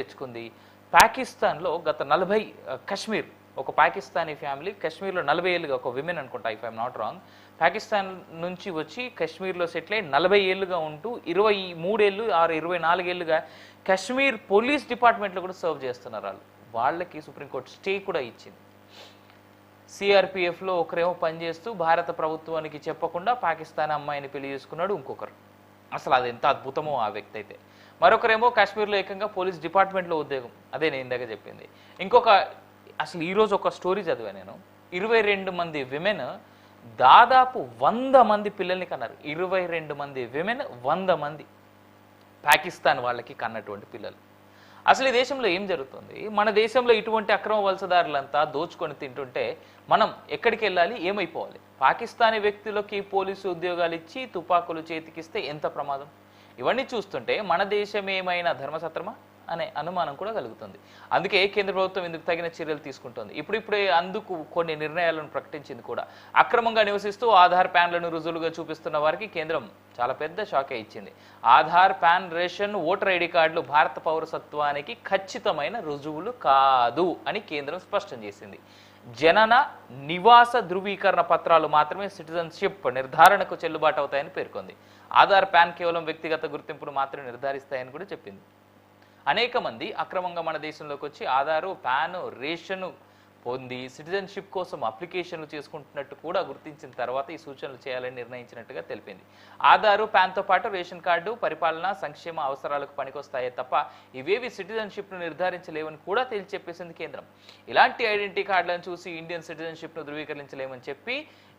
తెచ్చుకుంది. పాకిస్తాన్‌లో గత 40 కశ్మీర్ ఒక పాకిస్తానీ ఫ్యామిలీ కశ్మీర్‌లో 40 ఏళ్లుగా ఒక విమెన్ అనుకుంటా if I am not wrong. Pakistan నుంచి వచ్చి కశ్మీర్‌లో సెటిల్ అయ్యి 40 ఏళ్లుగా ఉంటూ 23 ఏళ్ళు ఆర్ 24 ఏళ్లుగా కశ్మీర్ పోలీస్ డిపార్ట్మెంట్‌లో కూడా సర్వ్ చేస్తున్నారు వాళ్ళు. వాళ్ళకి సుప్రీంకోర్టు స్టే కూడా ఇచ్చింది. సిఆర్‌పిఎఫ్‌లో ఒకరేమో పనిచేస్తూ భారత ప్రభుత్వానికి చెప్పకుండా పాకిస్తాన్ అమ్మాయిని పెళ్లి చేసుకున్నాడు ఇంకొకరు. అసలు అది ఎంత అద్భుతమో ఆ వ్యక్తి అయితే. మరొకరేమో కాశ్మీర్లో ఏకంగా పోలీస్ డిపార్ట్మెంట్లో ఉద్యోగం. అదే నేను ఇందాక చెప్పింది. ఇంకొక అసలు ఈరోజు ఒక స్టోరీ చదివా నేను. 22 మంది విమెన్ దాదాపు 100 మంది పిల్లల్ని కన్నారు. 22 మంది విమెన్ 100 మంది పాకిస్తాన్ వాళ్ళకి కన్నటువంటి పిల్లలు. అసలు ఈ దేశంలో ఏం జరుగుతుంది? మన దేశంలో ఇటువంటి అక్రమ వలసదారులంతా దోచుకొని తింటుంటే మనం ఎక్కడికి వెళ్ళాలి, ఏమైపోవాలి? పాకిస్తానీ వ్యక్తులకి పోలీసు ఉద్యోగాలు ఇచ్చి తుపాకులు చేతికిస్తే ఎంత ప్రమాదం? ఇవన్నీ చూస్తుంటే మన దేశం ఏమైనా ధర్మసత్రమా అనే అనుమానం కూడా కలుగుతుంది. అందుకే కేంద్ర ప్రభుత్వం ఇందుకు తగిన చర్యలు తీసుకుంటుంది. ఇప్పుడిప్పుడే అందుకు కొన్ని నిర్ణయాలను ప్రకటించింది కూడా. అక్రమంగా నివసిస్తూ ఆధార్ ప్యాన్లను రుజువులుగా చూపిస్తున్న వారికి కేంద్రం చాలా పెద్ద షాకే ఇచ్చింది. Aadhaar, pan, ration, voter ID కార్డులు భారత పౌరసత్వానికి ఖచ్చితమైన రుజువులు కాదు అని కేంద్రం స్పష్టం చేసింది. జనన, నివాస ధృవీకరణ పత్రాలు మాత్రమే సిటిజన్షిప్ నిర్ధారణకు చెల్లుబాటు అవుతాయని పేర్కొంది. ఆధార్, పాన్ కేవలం వ్యక్తిగత గుర్తింపును మాత్రమే నిర్ధారిస్తాయని కూడా చెప్పింది. అనేక మంది అక్రమంగా మన దేశంలోకి వచ్చి ఆధారు, పాను, రేషను పొంది సిటిజన్షిప్ కోసం అప్లికేషన్లు చేసుకుంటున్నట్టు కూడా గుర్తించిన తర్వాత ఈ సూచనలు చేయాలని నిర్ణయించినట్టుగా తెలిపింది. ఆధారు, పాన్తో పాటు రేషన్ కార్డు పరిపాలన, సంక్షేమ అవసరాలకు పనికొస్తాయే తప్ప ఇవేవి సిటిజన్షిప్ను నిర్ధారించలేవని కూడా తేల్చి చెప్పేసింది కేంద్రం. ఇలాంటి ఐడెంటిటీ కార్డులను చూసి ఇండియన్ సిటిజన్షిప్ను ధృవీకరించలేమని చెప్పి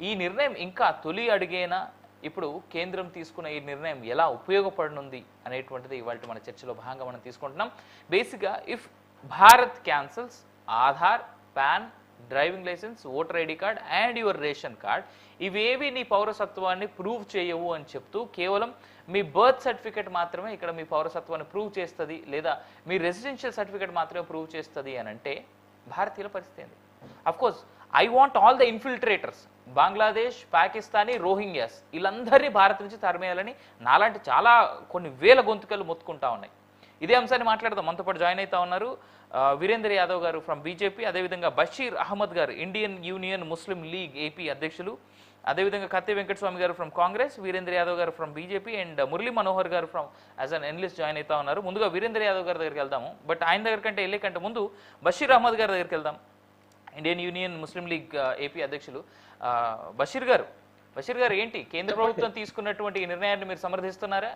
ఈ నిర్ణయం ఇంకా తొలి అడుగేనా? ఇప్పుడు కేంద్రం తీసుకున్న ఈ నిర్ణయం ఎలా ఉపయోగపడనుంది అనేటువంటిది ఇవాళ మన చర్చలో భాగంగా మనం తీసుకుంటున్నాం. బేసిక్గా if Bharat cancels Aadhaar, PAN, driving licence, voter ID card and your ration card, ఇవేవి నీ పౌరసత్వాన్ని ప్రూవ్ చేయవు అని చెప్తూ కేవలం మీ బర్త్ సర్టిఫికేట్ మాత్రమే ఇక్కడ మీ పౌరసత్వాన్ని ప్రూవ్ చేస్తుంది, లేదా మీ రెసిడెన్షియల్ సర్టిఫికేట్ మాత్రమే ప్రూవ్ చేస్తుంది అని అంటే భారతీయుల పరిస్థితి ఏంది? Of course I want all the infiltrators, Bangladesh, Pakistani, Rohingyas వీళ్ళందరినీ భారత్ నుంచి తరిమేయాలని నాలాంటి చాలా కొన్ని వేల గొంతుకలు మొత్తుకుంటా ఉన్నాయి. ఇదే అంశాన్ని మాట్లాడదాం. మనతో పాటు జాయిన్ అవుతా ఉన్నారు వీరేంద్ర యాదవ్ గారు ఫ్రమ్ బీజేపీ, అదేవిధంగా బషీర్ అహ్మద్ గారు ఇండియన్ యూనియన్ ముస్లిం లీగ్ ఏపీ అధ్యక్షులు, అదేవిధంగా కత్తి వెంకటస్వామి గారు ఫ్రమ్ కాంగ్రెస్, వీరేంద్ర యాదవ్ గారు from BJP and Murali Manohar గారు from as an analyst join అవుతా ఉన్నారు. ముందుగా వీరేంద్ర యాదవ్ గారి దగ్గరికి వెళ్దాము. బట్ ఆయన దగ్గర కంటే వెళ్ళే కంటే ముందు బషీర్ అహ్మద్ గారి దగ్గరికి వెళ్దాం. ఇండియన్ యూనియన్ ముస్లిం లీగ్ ఏపీ అధ్యక్షులు బషీర్ గారు ఏంటి కేంద్ర ప్రభుత్వం తీసుకున్నటువంటి ఈ నిర్ణయాన్ని మీరు సమర్థిస్తున్నారా?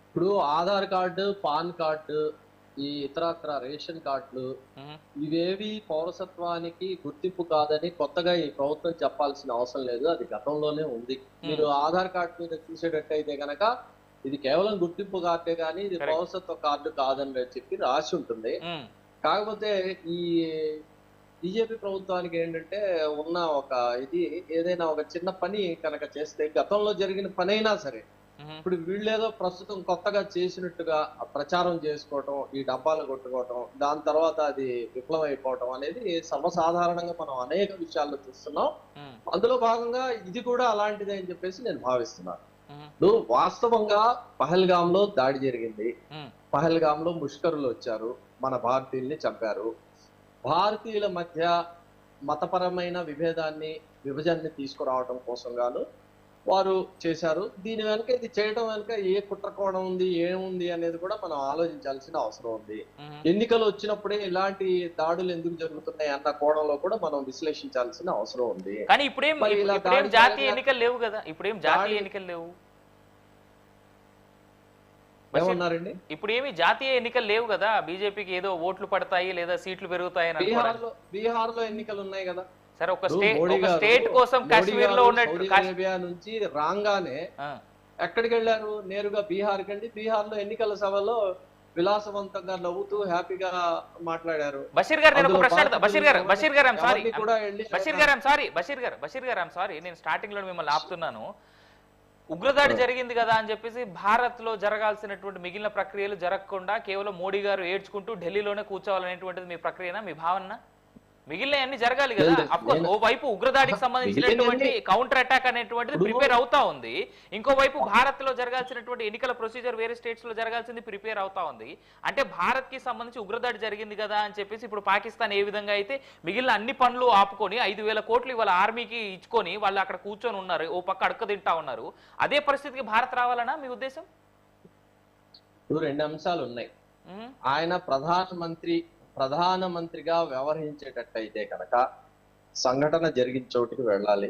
ఇప్పుడు ఆధార్ కార్డు, పాన్ కార్డు, ఈ ఇతరత్ర రేషన్ కార్డులు ఇవేవి పౌరసత్వానికి గుర్తింపు కాదని కొత్తగా ఈ ప్రభుత్వం చెప్పాల్సిన అవసరం లేదు. అది గతంలోనే ఉంది. మీరు ఆధార్ కార్డు మీద చూసేటట్టయితే గనక ఇది కేవలం గుర్తింపు కార్డే కానీ ఇది పౌరసత్వ కార్డు కాదని చెప్పి రాసి ఉంటుంది. కాకపోతే ఈ బీజేపీ ప్రభుత్వానికి ఏంటంటే ఉన్న ఒక ఇది ఏదైనా ఒక చిన్న పని కనుక చేస్తే గతంలో జరిగిన పని అయినా సరే ఇప్పుడు వీళ్ళేదో ప్రస్తుతం కొత్తగా చేసినట్టుగా ప్రచారం చేసుకోవటం, ఈ డబ్బాలు కొట్టుకోవటం, దాని తర్వాత అది విఫలం అయిపోవటం అనేది సర్వసాధారణంగా మనం అనేక విషయాల్లో చూస్తున్నాం. అందులో భాగంగా ఇది కూడా అలాంటిదే అని చెప్పేసి నేను భావిస్తున్నాను. ఇప్పుడు వాస్తవంగా పహల్గామ్ లో దాడి జరిగింది. పహల్గామ్ లో ముష్కరులు వచ్చారు, మన భారతీయుల్ని చంపారు. భారతీయుల మధ్య మతపరమైన విభజనని తీసుకురావడం కోసం గాను వారు చేశారు. దీని వెనుక ఇది చేయడం వెనుక ఏ కుట్రకోణం ఉంది, ఏముంది అనేది కూడా మనం ఆలోచించాల్సిన అవసరం ఉంది. ఎన్నికలు వచ్చినప్పుడే ఇలాంటి దాడులు ఎందుకు జరుగుతున్నాయి అన్న కోణంలో కూడా మనం విశ్లేషించాల్సిన అవసరం ఉంది. కానీ ఇప్పుడేం జాతీయ ఎన్నికలు లేవు కదా, ఇప్పుడేం జాతీయ ఎన్నికలు లేవు. ఏమన్నారండి? ఇప్పుడు ఏమి జాతీయ ఎన్నికలు లేవు కదా, బీజేపీకి ఏదో ఓట్లు పడతాయి లేదా సీట్లు పెరుగుతాయి. బీహార్ లో ఎన్నికలు ఉన్నాయి కదా. సరే ఒక స్టేట్ కోసం కాశ్మీర్ లో అరేబియా నుంచి రాగానే ఎక్కడికి వెళ్ళారు? నేరుగా బీహార్ కండి. బీహార్ లో ఎన్నికల సభలో విలాసవంతంగా నవ్వుతూ హ్యాపీగా మాట్లాడారు. బషీర్ గారు నేను స్టార్టింగ్ లో మిమ్మల్ని ఆపుతున్నాను. ఉగ్రదాడి జరిగింది కదా అని చెప్పేసి భారత్ లో జరగాల్సినటువంటి మిగిలిన ప్రక్రియలు జరగకుండా కేవలం మోడీ గారు ఏడ్చుకుంటూ ఢిల్లీలోనే కూర్చోవాలనేటువంటిది మీ ప్రక్రియనా, మీ భావన? మిగిలిన అన్ని జరగాలి కదా. అఫ్కోర్స్ ఓ వైపు ఉగ్రదాడికి సంబంధించినటువంటి కౌంటర్ అటాక్ అనేటువంటిది ప్రిపేర్ అవుతా ఉంది, ఇంకోవైపు భారత్ లో జరగాల్సినటువంటి ఎన్నికల ప్రొసీజర్ వేరే స్టేట్స్ లో జరగాల్సింది ప్రిపేర్ అవుతా ఉంది. అంటే భారత్ కి సంబంధించి ఉగ్రదాడి జరిగింది కదా అని చెప్పేసి ఇప్పుడు పాకిస్తాన్ ఏ విధంగా అయితే మిగిలిన అన్ని పనులు ఆపుకొని 5,000 కోట్లు ఇవాళ ఆర్మీకి ఇచ్చుకొని వాళ్ళు అక్కడ కూర్చొని ఉన్నారు, ఓ పక్క అడక తింటా ఉన్నారు, అదే పరిస్థితికి భారత్ రావాలనా మీ ఉద్దేశం? రెండు అంశాలు ఉన్నాయి. ఆయన ప్రధానమంత్రిగా వ్యవహరించేటట్టయితే కనుక సంఘటన జరిగిన చోటుకి వెళ్ళాలి,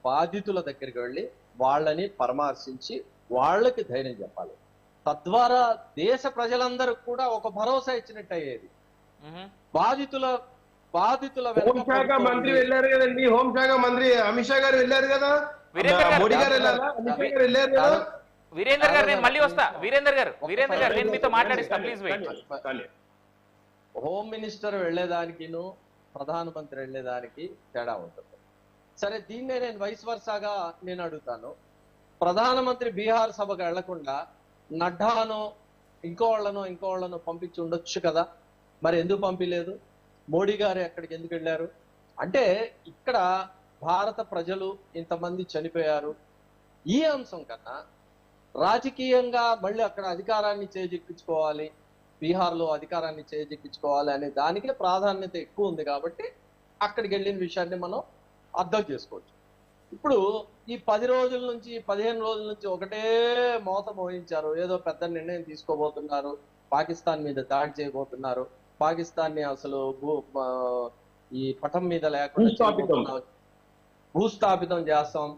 బాధితుల దగ్గరికి వెళ్ళి వాళ్ళని పరామర్శించి వాళ్ళకి ధైర్యం చెప్పాలి. తద్వారా దేశ ప్రజలందరూ కూడా ఒక భరోసా ఇచ్చినట్టు అయ్యేది. బాధితుల హోంశాఖ మంత్రి వెళ్ళారు కదండి, హోంశాఖ మంత్రి అమిత్ షా గారు వెళ్ళారు కదా, మోడీ గారు వెళ్ళారా, అమిత్ షా గారు వెళ్ళారు కదా. వీరేందర్ గారు నేను మళ్ళీ వస్తా. వీరేందర్ గారు నేను మీతో మాట్లాడిస్తా, ప్లీజ్ వెయిట్. హోమ్ మినిస్టర్ వెళ్లేదానికిను ప్రధానమంత్రి వెళ్లేదానికి తేడా ఉంటుంది. సరే, దీన్నే నేను వైస్ వర్సాగా నేను అడుగుతాను. ప్రధానమంత్రి బీహార్ సభకు వెళ్లకుండా నడ్డానో ఇంకోళ్ళను పంపించి ఉండొచ్చు కదా, మరి ఎందుకు పంపించలేదు? మోడీ గారు ఎక్కడికి ఎందుకు వెళ్ళారు? అంటే ఇక్కడ భారత ప్రజలు ఇంతమంది చనిపోయారు, ఈ అంశం కన్నా రాజకీయంగా మళ్ళీ అక్కడ అధికారాన్ని చేజిక్కించుకోవాలి, బీహార్లో అధికారాన్ని చేజిక్కించుకోవాలి అనే దానికే ప్రాధాన్యత ఎక్కువ ఉంది. కాబట్టి అక్కడికి వెళ్ళిన విషయాన్ని మనం అర్థం చేసుకోవచ్చు. ఇప్పుడు ఈ 10 రోజుల నుంచి 15 రోజుల నుంచి ఒకటే మోత మోయించారు, ఏదో పెద్ద నిర్ణయం తీసుకోబోతున్నారు, పాకిస్తాన్ మీద దాడి చేయబోతున్నారు, పాకిస్తాన్ ని అసలు ఈ పటం మీద లేకుండా భూస్థాపితం చేస్తాం,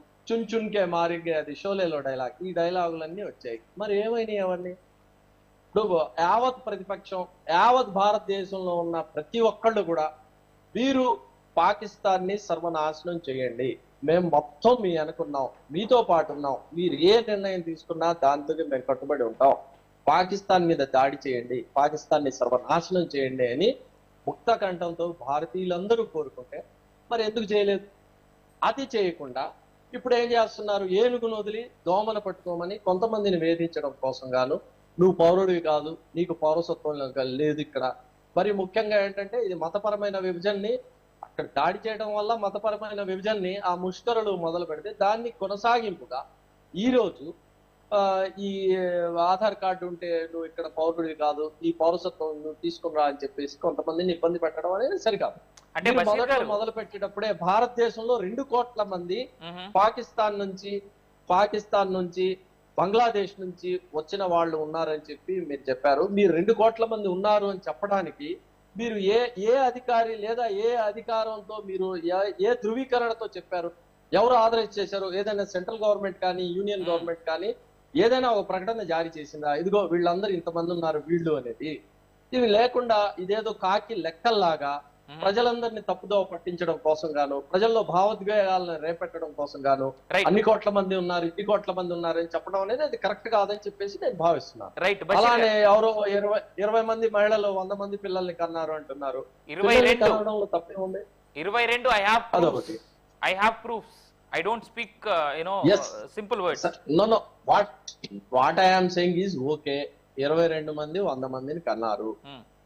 చున్కే మారిగే, అది షోలేలో డైలాగ్, ఈ డైలాగులన్నీ వచ్చాయి. మరి ఏమైనాయి అవన్నీ? ఇప్పుడు యావత్ ప్రతిపక్షం, యావత్ భారతదేశంలో ఉన్న ప్రతి ఒక్కళ్ళు కూడా మీరు పాకిస్తాన్ ని సర్వనాశనం చేయండి, మేము మొత్తం మీ అనుకున్నాం, మీతో పాటు ఉన్నాం, మీరు ఏ నిర్ణయం తీసుకున్నా దాంతో మేము కట్టుబడి ఉంటాం, పాకిస్తాన్ మీద దాడి చేయండి, పాకిస్తాన్ ని సర్వనాశనం చేయండి అని ముక్త కంఠంతో భారతీయులందరూ కోరుకుంటే మరి ఎందుకు చేయలేదు? అది చేయకుండా ఇప్పుడు ఏం చేస్తున్నారు? ఏనుగును వదిలి దోమను పట్టుకోమని కొంతమందిని వేధించడం కోసం గాను, నువ్వు పౌరుడివి కాదు, నీకు పౌరసత్వం లేదు ఇక్కడ. మరి ముఖ్యంగా ఏంటంటే ఇది మతపరమైన విభజనని, అక్కడ దాడి చేయడం వల్ల మతపరమైన విభజనని ఆ ముష్కరులు మొదలు పెడితే దాన్ని కొనసాగింపుగా ఈరోజు ఈ ఆధార్ కార్డు ఉంటే నువ్వు ఇక్కడ పౌరుడివి కాదు, ఈ పౌరసత్వం నువ్వు తీసుకురా అని చెప్పేసి కొంతమందిని ఇబ్బంది పెట్టడం అనేది సరికాదు. అంటే మొదలు పెట్టేటప్పుడే భారతదేశంలో 2 కోట్ల మంది పాకిస్తాన్ నుంచి బంగ్లాదేశ్ నుంచి వచ్చిన వాళ్ళు ఉన్నారని చెప్పి మీరు చెప్పారు. మీరు 2 కోట్ల మంది ఉన్నారు అని చెప్పడానికి మీరు ఏ అధికారి లేదా ఏ అధికారంతో మీరు ఏ ధృవీకరణతో చెప్పారు? ఎవరు ఆథరైజ్ చేశారు? ఏదైనా సెంట్రల్ గవర్నమెంట్ కానీ యూనియన్ గవర్నమెంట్ కానీ ఏదైనా ఒక ప్రకటన జారీ చేసిందా, ఇదిగో వీళ్ళందరూ ఇంతమంది ఉన్నారు వీళ్ళు అనేది? ఇవి లేకుండా ఇదేదో కాకి లెక్కల్లాగా ప్రజలందరినీ తప్పుదోవ పట్టించడం కోసం గాను, ప్రజల్లో భావోద్వేగాలను రేపెట్టడం కోసం గాను అన్ని కోట్ల మంది ఉన్నారు, ఇన్ని కోట్ల మంది ఉన్నారు అని చెప్పడం అనేది అది కరెక్ట్ కాదని చెప్పేసి నేను భావిస్తున్నాను. అలానే ఎవరో 20 మంది మహిళలు 100 మంది పిల్లల్ని కన్నారు అంటున్నారు. 22 తప్పే ఉంది. 22 I have proofs. I don't speak simple words. No. What I am saying is okay. 22 మంది 100 మందిని కన్నారు,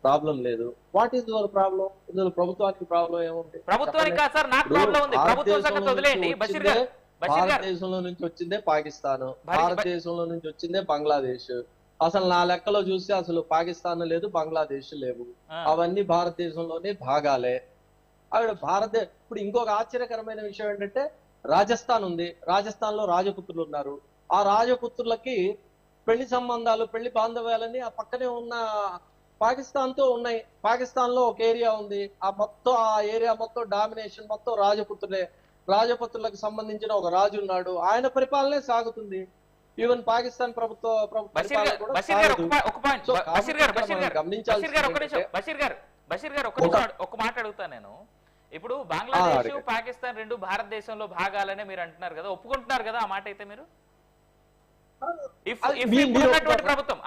ప్రాబ్లం లేదు. What is your problem? ఇందులో ప్రభుత్వానికి ప్రాబ్లం ఏముంది? ప్రభుత్వానికి కాదు సార్, నాకు ప్రాబ్లం ఉంది. ప్రభుత్వం సంగతి వదిలేయండి. భారతదేశంలో నుంచి వచ్చిందే పాకిస్తాన్, భారతదేశంలో నుంచి వచ్చిందే బంగ్లాదేశ్. అసలు నా లెక్కలో చూస్తే అసలు పాకిస్తాన్ లేదు, బంగ్లాదేశ్ లేవు, అవన్నీ భారతదేశంలోనే భాగాలే. ఇప్పుడు ఇంకొక ఆశ్చర్యకరమైన విషయం ఏంటంటే రాజస్థాన్ ఉంది, రాజస్థాన్ లో రాజపుత్రులు ఉన్నారు. ఆ రాజపుత్రులకి పెళ్లి సంబంధాలు, పెళ్లి బాంధవ్యాలన్నీ ఆ పక్కనే ఉన్న పాకిస్తాన్ తో ఉన్నాయి. పాకిస్తాన్ లో ఒక ఏరియా ఉంది, ఆ ఏరియా మొత్తం డామినేషన్ మొత్తం రాజపుత్రులే. రాజపుత్రులకు సంబంధించిన ఒక రాజు ఉన్నాడు, ఆయన పరిపాలనే సాగుతుంది. ఈవెన్ పాకిస్తాన్ బషీర్ గారు ఒక మాట అడుగుతా నేను. ఇప్పుడు బంగ్లాదేశ్ పాకిస్తాన్ 2 భారతదేశంలో భాగాలనే మీరు అంటున్నారు కదా, ఒప్పుకుంటున్నారు కదా ఆ మాట అయితే మీరు? ప్రభుత్వం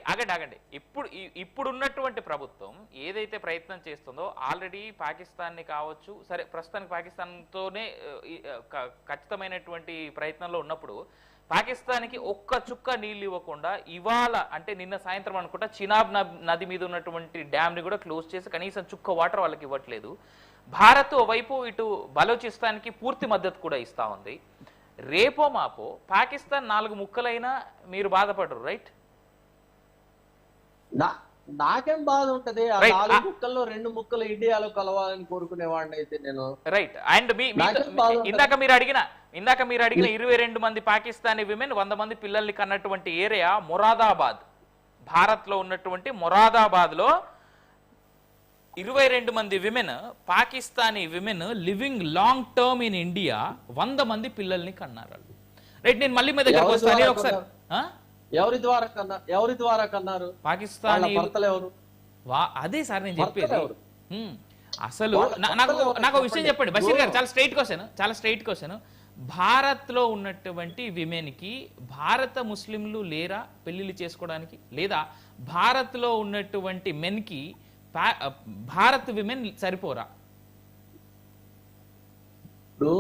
ఆగండి. ఇప్పుడున్నటువంటి ప్రభుత్వం ఏదైతే ప్రయత్నం చేస్తుందో, ఆల్రెడీ పాకిస్తాన్ ని కావచ్చు, సరే ప్రస్తుతానికి పాకిస్తాన్ తోనే ఖచ్చితమైనటువంటి ప్రయత్నంలో ఉన్నప్పుడు పాకిస్తాన్కి ఒక్క చుక్క నీళ్ళు ఇవ్వకుండా ఇవాళ అంటే నిన్న సాయంత్రం అనుకుంటా చినాబ్ నది మీద ఉన్నటువంటి డ్యామ్ని కూడా క్లోజ్ చేసి కనీసం చుక్క వాటర్ వాళ్ళకి ఇవ్వట్లేదు. భారత్ ఓవైపు ఇటు బలోచిస్తాన్కి పూర్తి మద్దతు కూడా ఇస్తా ఉంది. రేపో మాపో పాకిస్తాన్ 4 ముక్కలైనా మీరు బాధపడరు, రైట్? నాకేం బాధ ఉంటది? ఆ 4 ముక్కల్లో 2 ముక్కలు ఇండియాలో కలవాలని కోరుకునేవాడిని అయితే నేను, రైట్? అండ్ ఇందాక మీరు అడిగిన 22 మంది పాకిస్తానీ విమెన్ 100 మంది పిల్లల్ని కన్నటువంటి ఏరియా మొరాదాబాద్, భారత్ లో ఉన్నటువంటి మొరాదాబాద్ లో 22 మంది women, Pakistani women living long term in India 100 మంది పిల్లల్ని కన్నారు, రైట్? నేను మళ్ళీ మీ దగ్గరకు వస్తాను ఒకసారి. ఎవరి ద్వారా కన్నారు? పాకిస్తాన్ భర్తలు ఎవరు? అదే సార్ నేను చెప్పేది. అసలు నాకు విషయం చెప్పండి బషీర్ గారు, చాలా స్ట్రైట్ క్వశ్చన్. భారత్ లో ఉన్నటువంటి విమెన్ కి భారత ముస్లింలు లేరా పెళ్లిళ్ళు చేసుకోవడానికి? లేదా భారత్ లో ఉన్నటువంటి మెన్ కి భారత్ విమెన్ సరిపోరా? ఇప్పుడు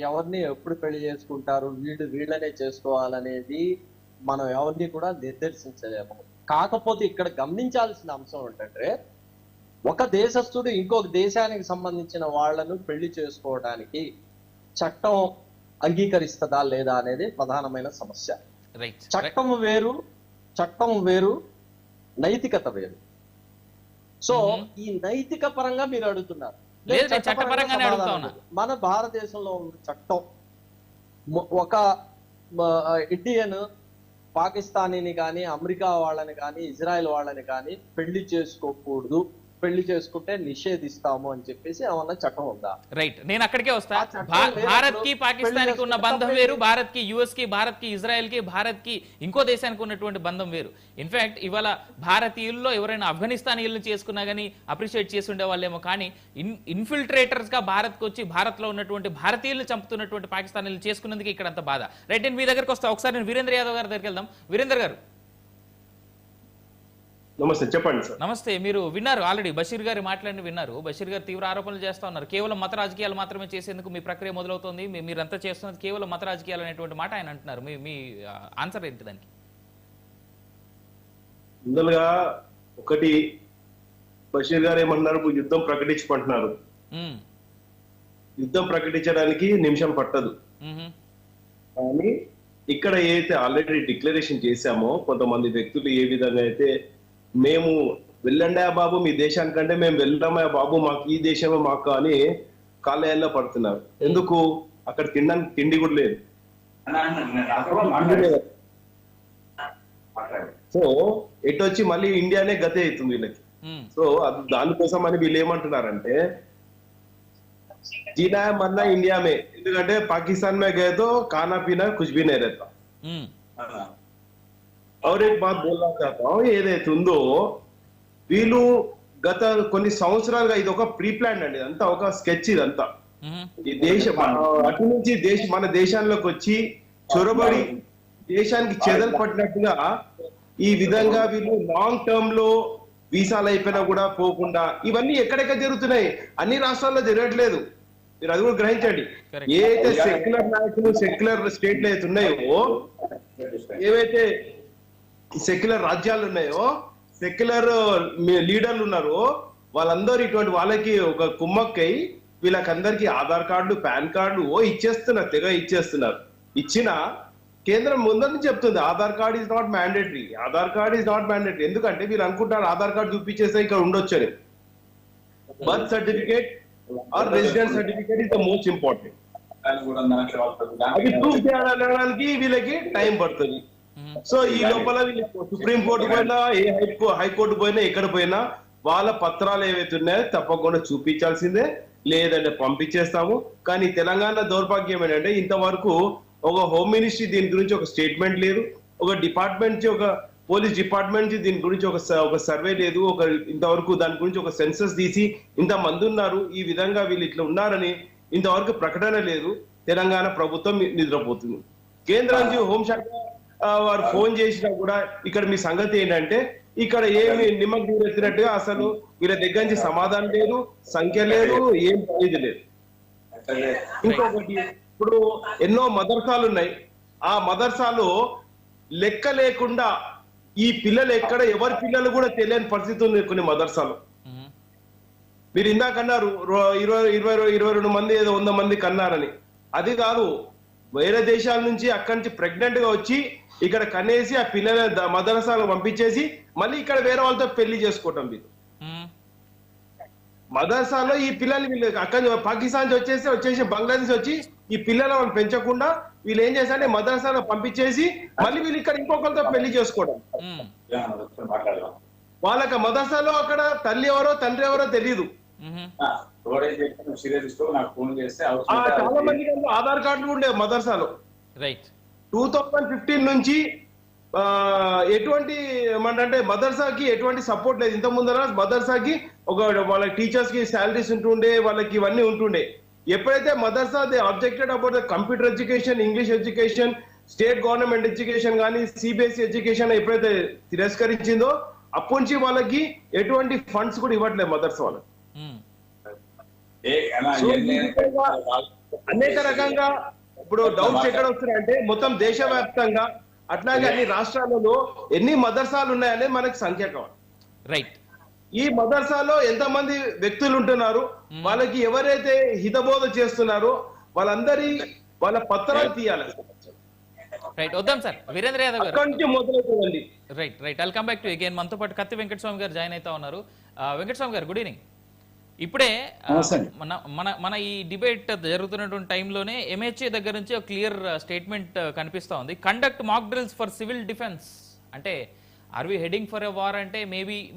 ఎవరిని ఎప్పుడు పెళ్లి చేసుకుంటారు, వీళ్ళనే చేసుకోవాలనేది మనం ఎవరిని కూడా నిర్దేశించలేము. కాకపోతే ఇక్కడ గమనించాల్సిన అంశం ఏంటంటే, ఒక దేశస్థుడు ఇంకొక దేశానికి సంబంధించిన వాళ్లను పెళ్లి చేసుకోవడానికి చట్టం అంగీకరిస్తుందా లేదా అనేది ప్రధానమైన సమస్య. చట్టం వేరు, నైతికత వేరు. సో ఈ నైతిక పరంగా మీరు అడుగుతున్నారు, మన భారతదేశంలో ఉన్న చట్టం ఒక ఇండియన్ పాకిస్తానీని కానీ, అమెరికా వాళ్ళని కానీ, ఇజ్రాయెల్ వాళ్ళని కానీ పెళ్లి చేసుకోకూడదు, పెళ్లి చేసుకుంటే నిషేధిస్తాము అని చెప్పేసి ఏమన్నా చట్టం ఉందా? రైట్, నేను అక్కడికే వస్తా. భారత్ కి పాకిస్తాన్ కి ఉన్న బంధం వేరు, భారత్ కి యుఎస్ కి, భారత్ కి ఇజ్రాయెల్ కి, భారత్ కి ఇంకో దేశానికి ఉన్నటువంటి బంధం వేరు. ఇన్ఫాక్ట్ ఇవాళ భారతీయుల్లో ఎవరైనా ఆఫ్ఘనిస్తానీయులను చేసుకున్నా కానీ అప్రిషియేట్ చేసి ఉండే వాళ్ళేమో, కానీ ఇన్ఫిల్ట్రేటర్స్ గా భారత్ కు వచ్చి భారత్ లో ఉన్నటువంటి భారతీయులను చంపుతున్నటువంటి పాకిస్తానీలు చేసుకున్నందుకు ఇక్కడ అంత బాధ, రైట్? నేను మీ దగ్గరకు వస్తా. ఒకసారి నేను వీరేంద్ర యాదవ్ గారి దగ్గరికి వెళ్దాం. వీరేంద్ర గారు నమస్తే, చెప్పండి సార్. నమస్తే. మీరు విన్నారు ఆల్రెడీ బషీర్ గారు మాట్లాడి విన్నారు. బషీర్ గారు తీవ్ర ఆరోపణలు చేస్తా ఉన్నారు. కేవలం మత రాజకీయాలు మాత్రమే చేసేందుకు మీ ప్రక్రియ మొదలవుతోంది, మీరంతా చేస్తున్నది కేవలం మత రాజకీయాలు అనేటువంటి మాట ఆయన అంటున్నారు. మీ ఆన్సర్ ఏంటి దానికి? ముందుగా ఒకటి, బషీర్ గారు ఏమన్నారు, యుద్ధం ప్రకటించుకుంటున్నారు. యుద్ధం ప్రకటించడానికి నిమిషం పట్టదు. కానీ ఇక్కడ ఏదైతే ఆల్రెడీ డిక్లరేషన్ చేశామో కొంతమంది వ్యక్తులు ఏ విధంగా అయితే మేము వెళ్ళండా బాబు మీ దేశానికంటే మేము వెళ్ళామా బాబు మాకు ఈ దేశమే మాకు అని కాలేయాల్లో పడుతున్నారు. ఎందుకు? అక్కడ తినడానికి తిండి కూడా లేదు. సో ఎటొచ్చి మళ్ళీ ఇండియానే గతే అవుతుంది వీళ్ళకి. సో దానికోసం అని వీళ్ళు ఏమంటున్నారంటే जीना है मरना इंडिया में, ఎందుకంటే पाकिस्तान में गए तो खाना पीना कुछ भी नहीं रहता। और एक बात बोलना चाहता हूँ, ఏదైతే ఉందో వీళ్ళు గత కొన్ని సంవత్సరాలుగా ఇది ఒక ప్రీ ప్లాన్ అండి, ఇదంతా ఒక స్కెచ్. ఇదంతా ఈ దేశం అటు నుంచి మన దేశాల్లోకి వచ్చి చొరబడి దేశానికి చెదలు పట్టినట్టుగా ఈ విధంగా వీళ్ళు లాంగ్ టర్మ్ లో వీసాలు అయిపోయినా కూడా పోకుండా ఇవన్నీ ఎక్కడెక్కడ జరుగుతున్నాయి, అన్ని రాష్ట్రాల్లో జరగట్లేదు. మీరు అది కూడా గ్రహించండి. ఏదైతే సెక్యులర్ నాయకులు సెక్యులర్ స్టేట్లు అయితే ఉన్నాయో, ఏవైతే సెక్యులర్ రాజ్యాలు ఉన్నాయో, సెక్యులర్ లీడర్లు ఉన్నారో వాళ్ళందరూ ఇటువంటి వాళ్ళకి ఒక కుమ్మక్కై వీళ్ళకందరికీ ఆధార్ కార్డులు పాన్ కార్డులు ఇచ్చేస్తున్నారు, తెగ ఇచ్చేస్తున్నారు. ఇచ్చిన కేంద్రం ముందని చెప్తుంది Aadhaar card is not mandatory, Aadhaar card is not mandatory. ఎందుకంటే వీళ్ళు అనుకుంటారు ఆధార్ కార్డు చూపించేస్తే ఇక్కడ ఉండొచ్చు అని. Birth certificate or residence certificate is the most important. అది ప్రూఫ్ చేయాలనడానికి వీళ్ళకి టైం పడుతుంది. సో ఈ లోపల వీళ్ళు సుప్రీం కోర్టు పోయినా, ఏ హైకోర్టు పోయినా, ఎక్కడ పోయినా వాళ్ళ పత్రాలు ఏవైతే ఉన్నాయో తప్పకుండా చూపించాల్సిందే, లేదంటే పంపించేస్తాము. కానీ తెలంగాణ దౌర్భాగ్యం ఏంటంటే ఇంతవరకు ఒక హోమ్ మినిస్ట్రీ దీని గురించి ఒక స్టేట్మెంట్ లేదు, ఒక డిపార్ట్మెంట్ నుంచి ఒక పోలీస్ డిపార్ట్మెంట్ నుంచి దీని గురించి ఒక సర్వే లేదు, ఇంతవరకు దాని గురించి ఒక సెన్సస్ తీసి ఇంతమంది ఉన్నారు, ఈ విధంగా వీళ్ళు ఇట్లా ఉన్నారని ఇంతవరకు ప్రకటన లేదు. తెలంగాణ ప్రభుత్వం నిద్రపోతుంది. కేంద్రం నుంచి హోంశాఖ వారు ఫోన్ చేసినా కూడా ఇక్కడ మీ సంగతి ఏంటంటే ఇక్కడ ఏమి నిమ్మకు ఎత్తినట్టుగా అసలు వీళ్ళ దగ్గర నుంచి సమాధానం లేదు, సంఖ్య లేదు, ఏం ఇది లేదు. ఇంకొకటి ఇప్పుడు ఎన్నో మదర్సాలు ఉన్నాయి. ఆ మదర్సాలో లెక్క లేకుండా ఈ పిల్లలు ఎక్కడ ఎవరి పిల్లలు కూడా తెలియని పరిస్థితి ఉంది కొన్ని మదర్సాలు. మీరు ఇందాక అన్నారు 22 మంది ఏదో 100 మంది కన్నారని. అది కాదు, వేరే దేశాల నుంచి అక్కడి నుంచి ప్రెగ్నెంట్ గా వచ్చి ఇక్కడ కనేసి ఆ పిల్లల మదర్సాలకు పంపించేసి మళ్ళీ ఇక్కడ వేరే వాళ్ళతో పెళ్లి చేసుకోవటం. వీళ్ళు మదర్సాలో ఈ పిల్లలు వీళ్ళు అక్కడ పాకిస్తాన్ నుంచి వచ్చేసి బంగ్లాదేశ్ వచ్చి ఈ పిల్లలను పెంచకుండా వీళ్ళు ఏం చేశారంటే మదర్సాలో పంపించేసి మళ్ళీ వీళ్ళు ఇక్కడ ఇంకొకరితో పెళ్లి చేసుకోవడం. వాళ్ళకి మదర్సాలో అక్కడ తల్లి ఎవరో తండ్రి ఎవరో తెలియదు. చాలా మంది ఆధార్ కార్డులు ఉండేవి మదర్సాలో. 2015 నుంచి ఎటువంటి ఏమంటే మదర్సాకి ఎటువంటి సపోర్ట్ లేదు. ఇంత ముందర మదర్సాకి ఒక వాళ్ళ టీచర్స్ కి శాలరీస్ ఉంటుండే, వాళ్ళకి ఇవన్నీ ఉంటుండే. ఎప్పుడైతే మదర్సా they objected about the computer education, English education, state government education కానీ సిబిఎస్ఈ ఎడ్యుకేషన్ ఎప్పుడైతే తిరస్కరించిందో అప్పటి నుంచి వాళ్ళకి ఎటువంటి ఫండ్స్ కూడా ఇవ్వట్లేదు మదర్సా వాళ్ళకి. అనేక రకంగా ఇప్పుడు డౌట్స్ ఎక్కడ వస్తున్నాయంటే మొత్తం దేశవ్యాప్తంగా అట్లాగే అన్ని రాష్ట్రాలలో ఎన్ని మదర్సాలు ఉన్నాయనేది మనకి సంఖ్య కావాలి. రైట్. ఈ మదర్సాలో ఎంతమంది వ్యక్తులు ఉంటున్నారు, వాళ్ళకి ఎవరైతే హితబోధ చేస్తున్నారో వాళ్ళ పత్రాలు తీయాలి. రైట్, వద్దాం సార్. వీరేంద్ర యాదవ్ గారు మొదలవుతుందండి. Right right I'll come back to again. మనతో పాటు కత్తి వెంకటస్వామి గారు జాయిన్ అవుతా ఉన్నారు. వెంకటస్వామి గారు, గుడ్ ఈవినింగ్. ఇప్పుడే మన ఈ డిబేట్ జరుగుతున్నటువంటి టైంలోనే ఎంహెచ్ఏ దగ్గర నుంచి ఒక క్లియర్ స్టేట్మెంట్ కనిపిస్తా ఉంది. Conduct mock drills for civil defence అంటే are we heading for a war అంటే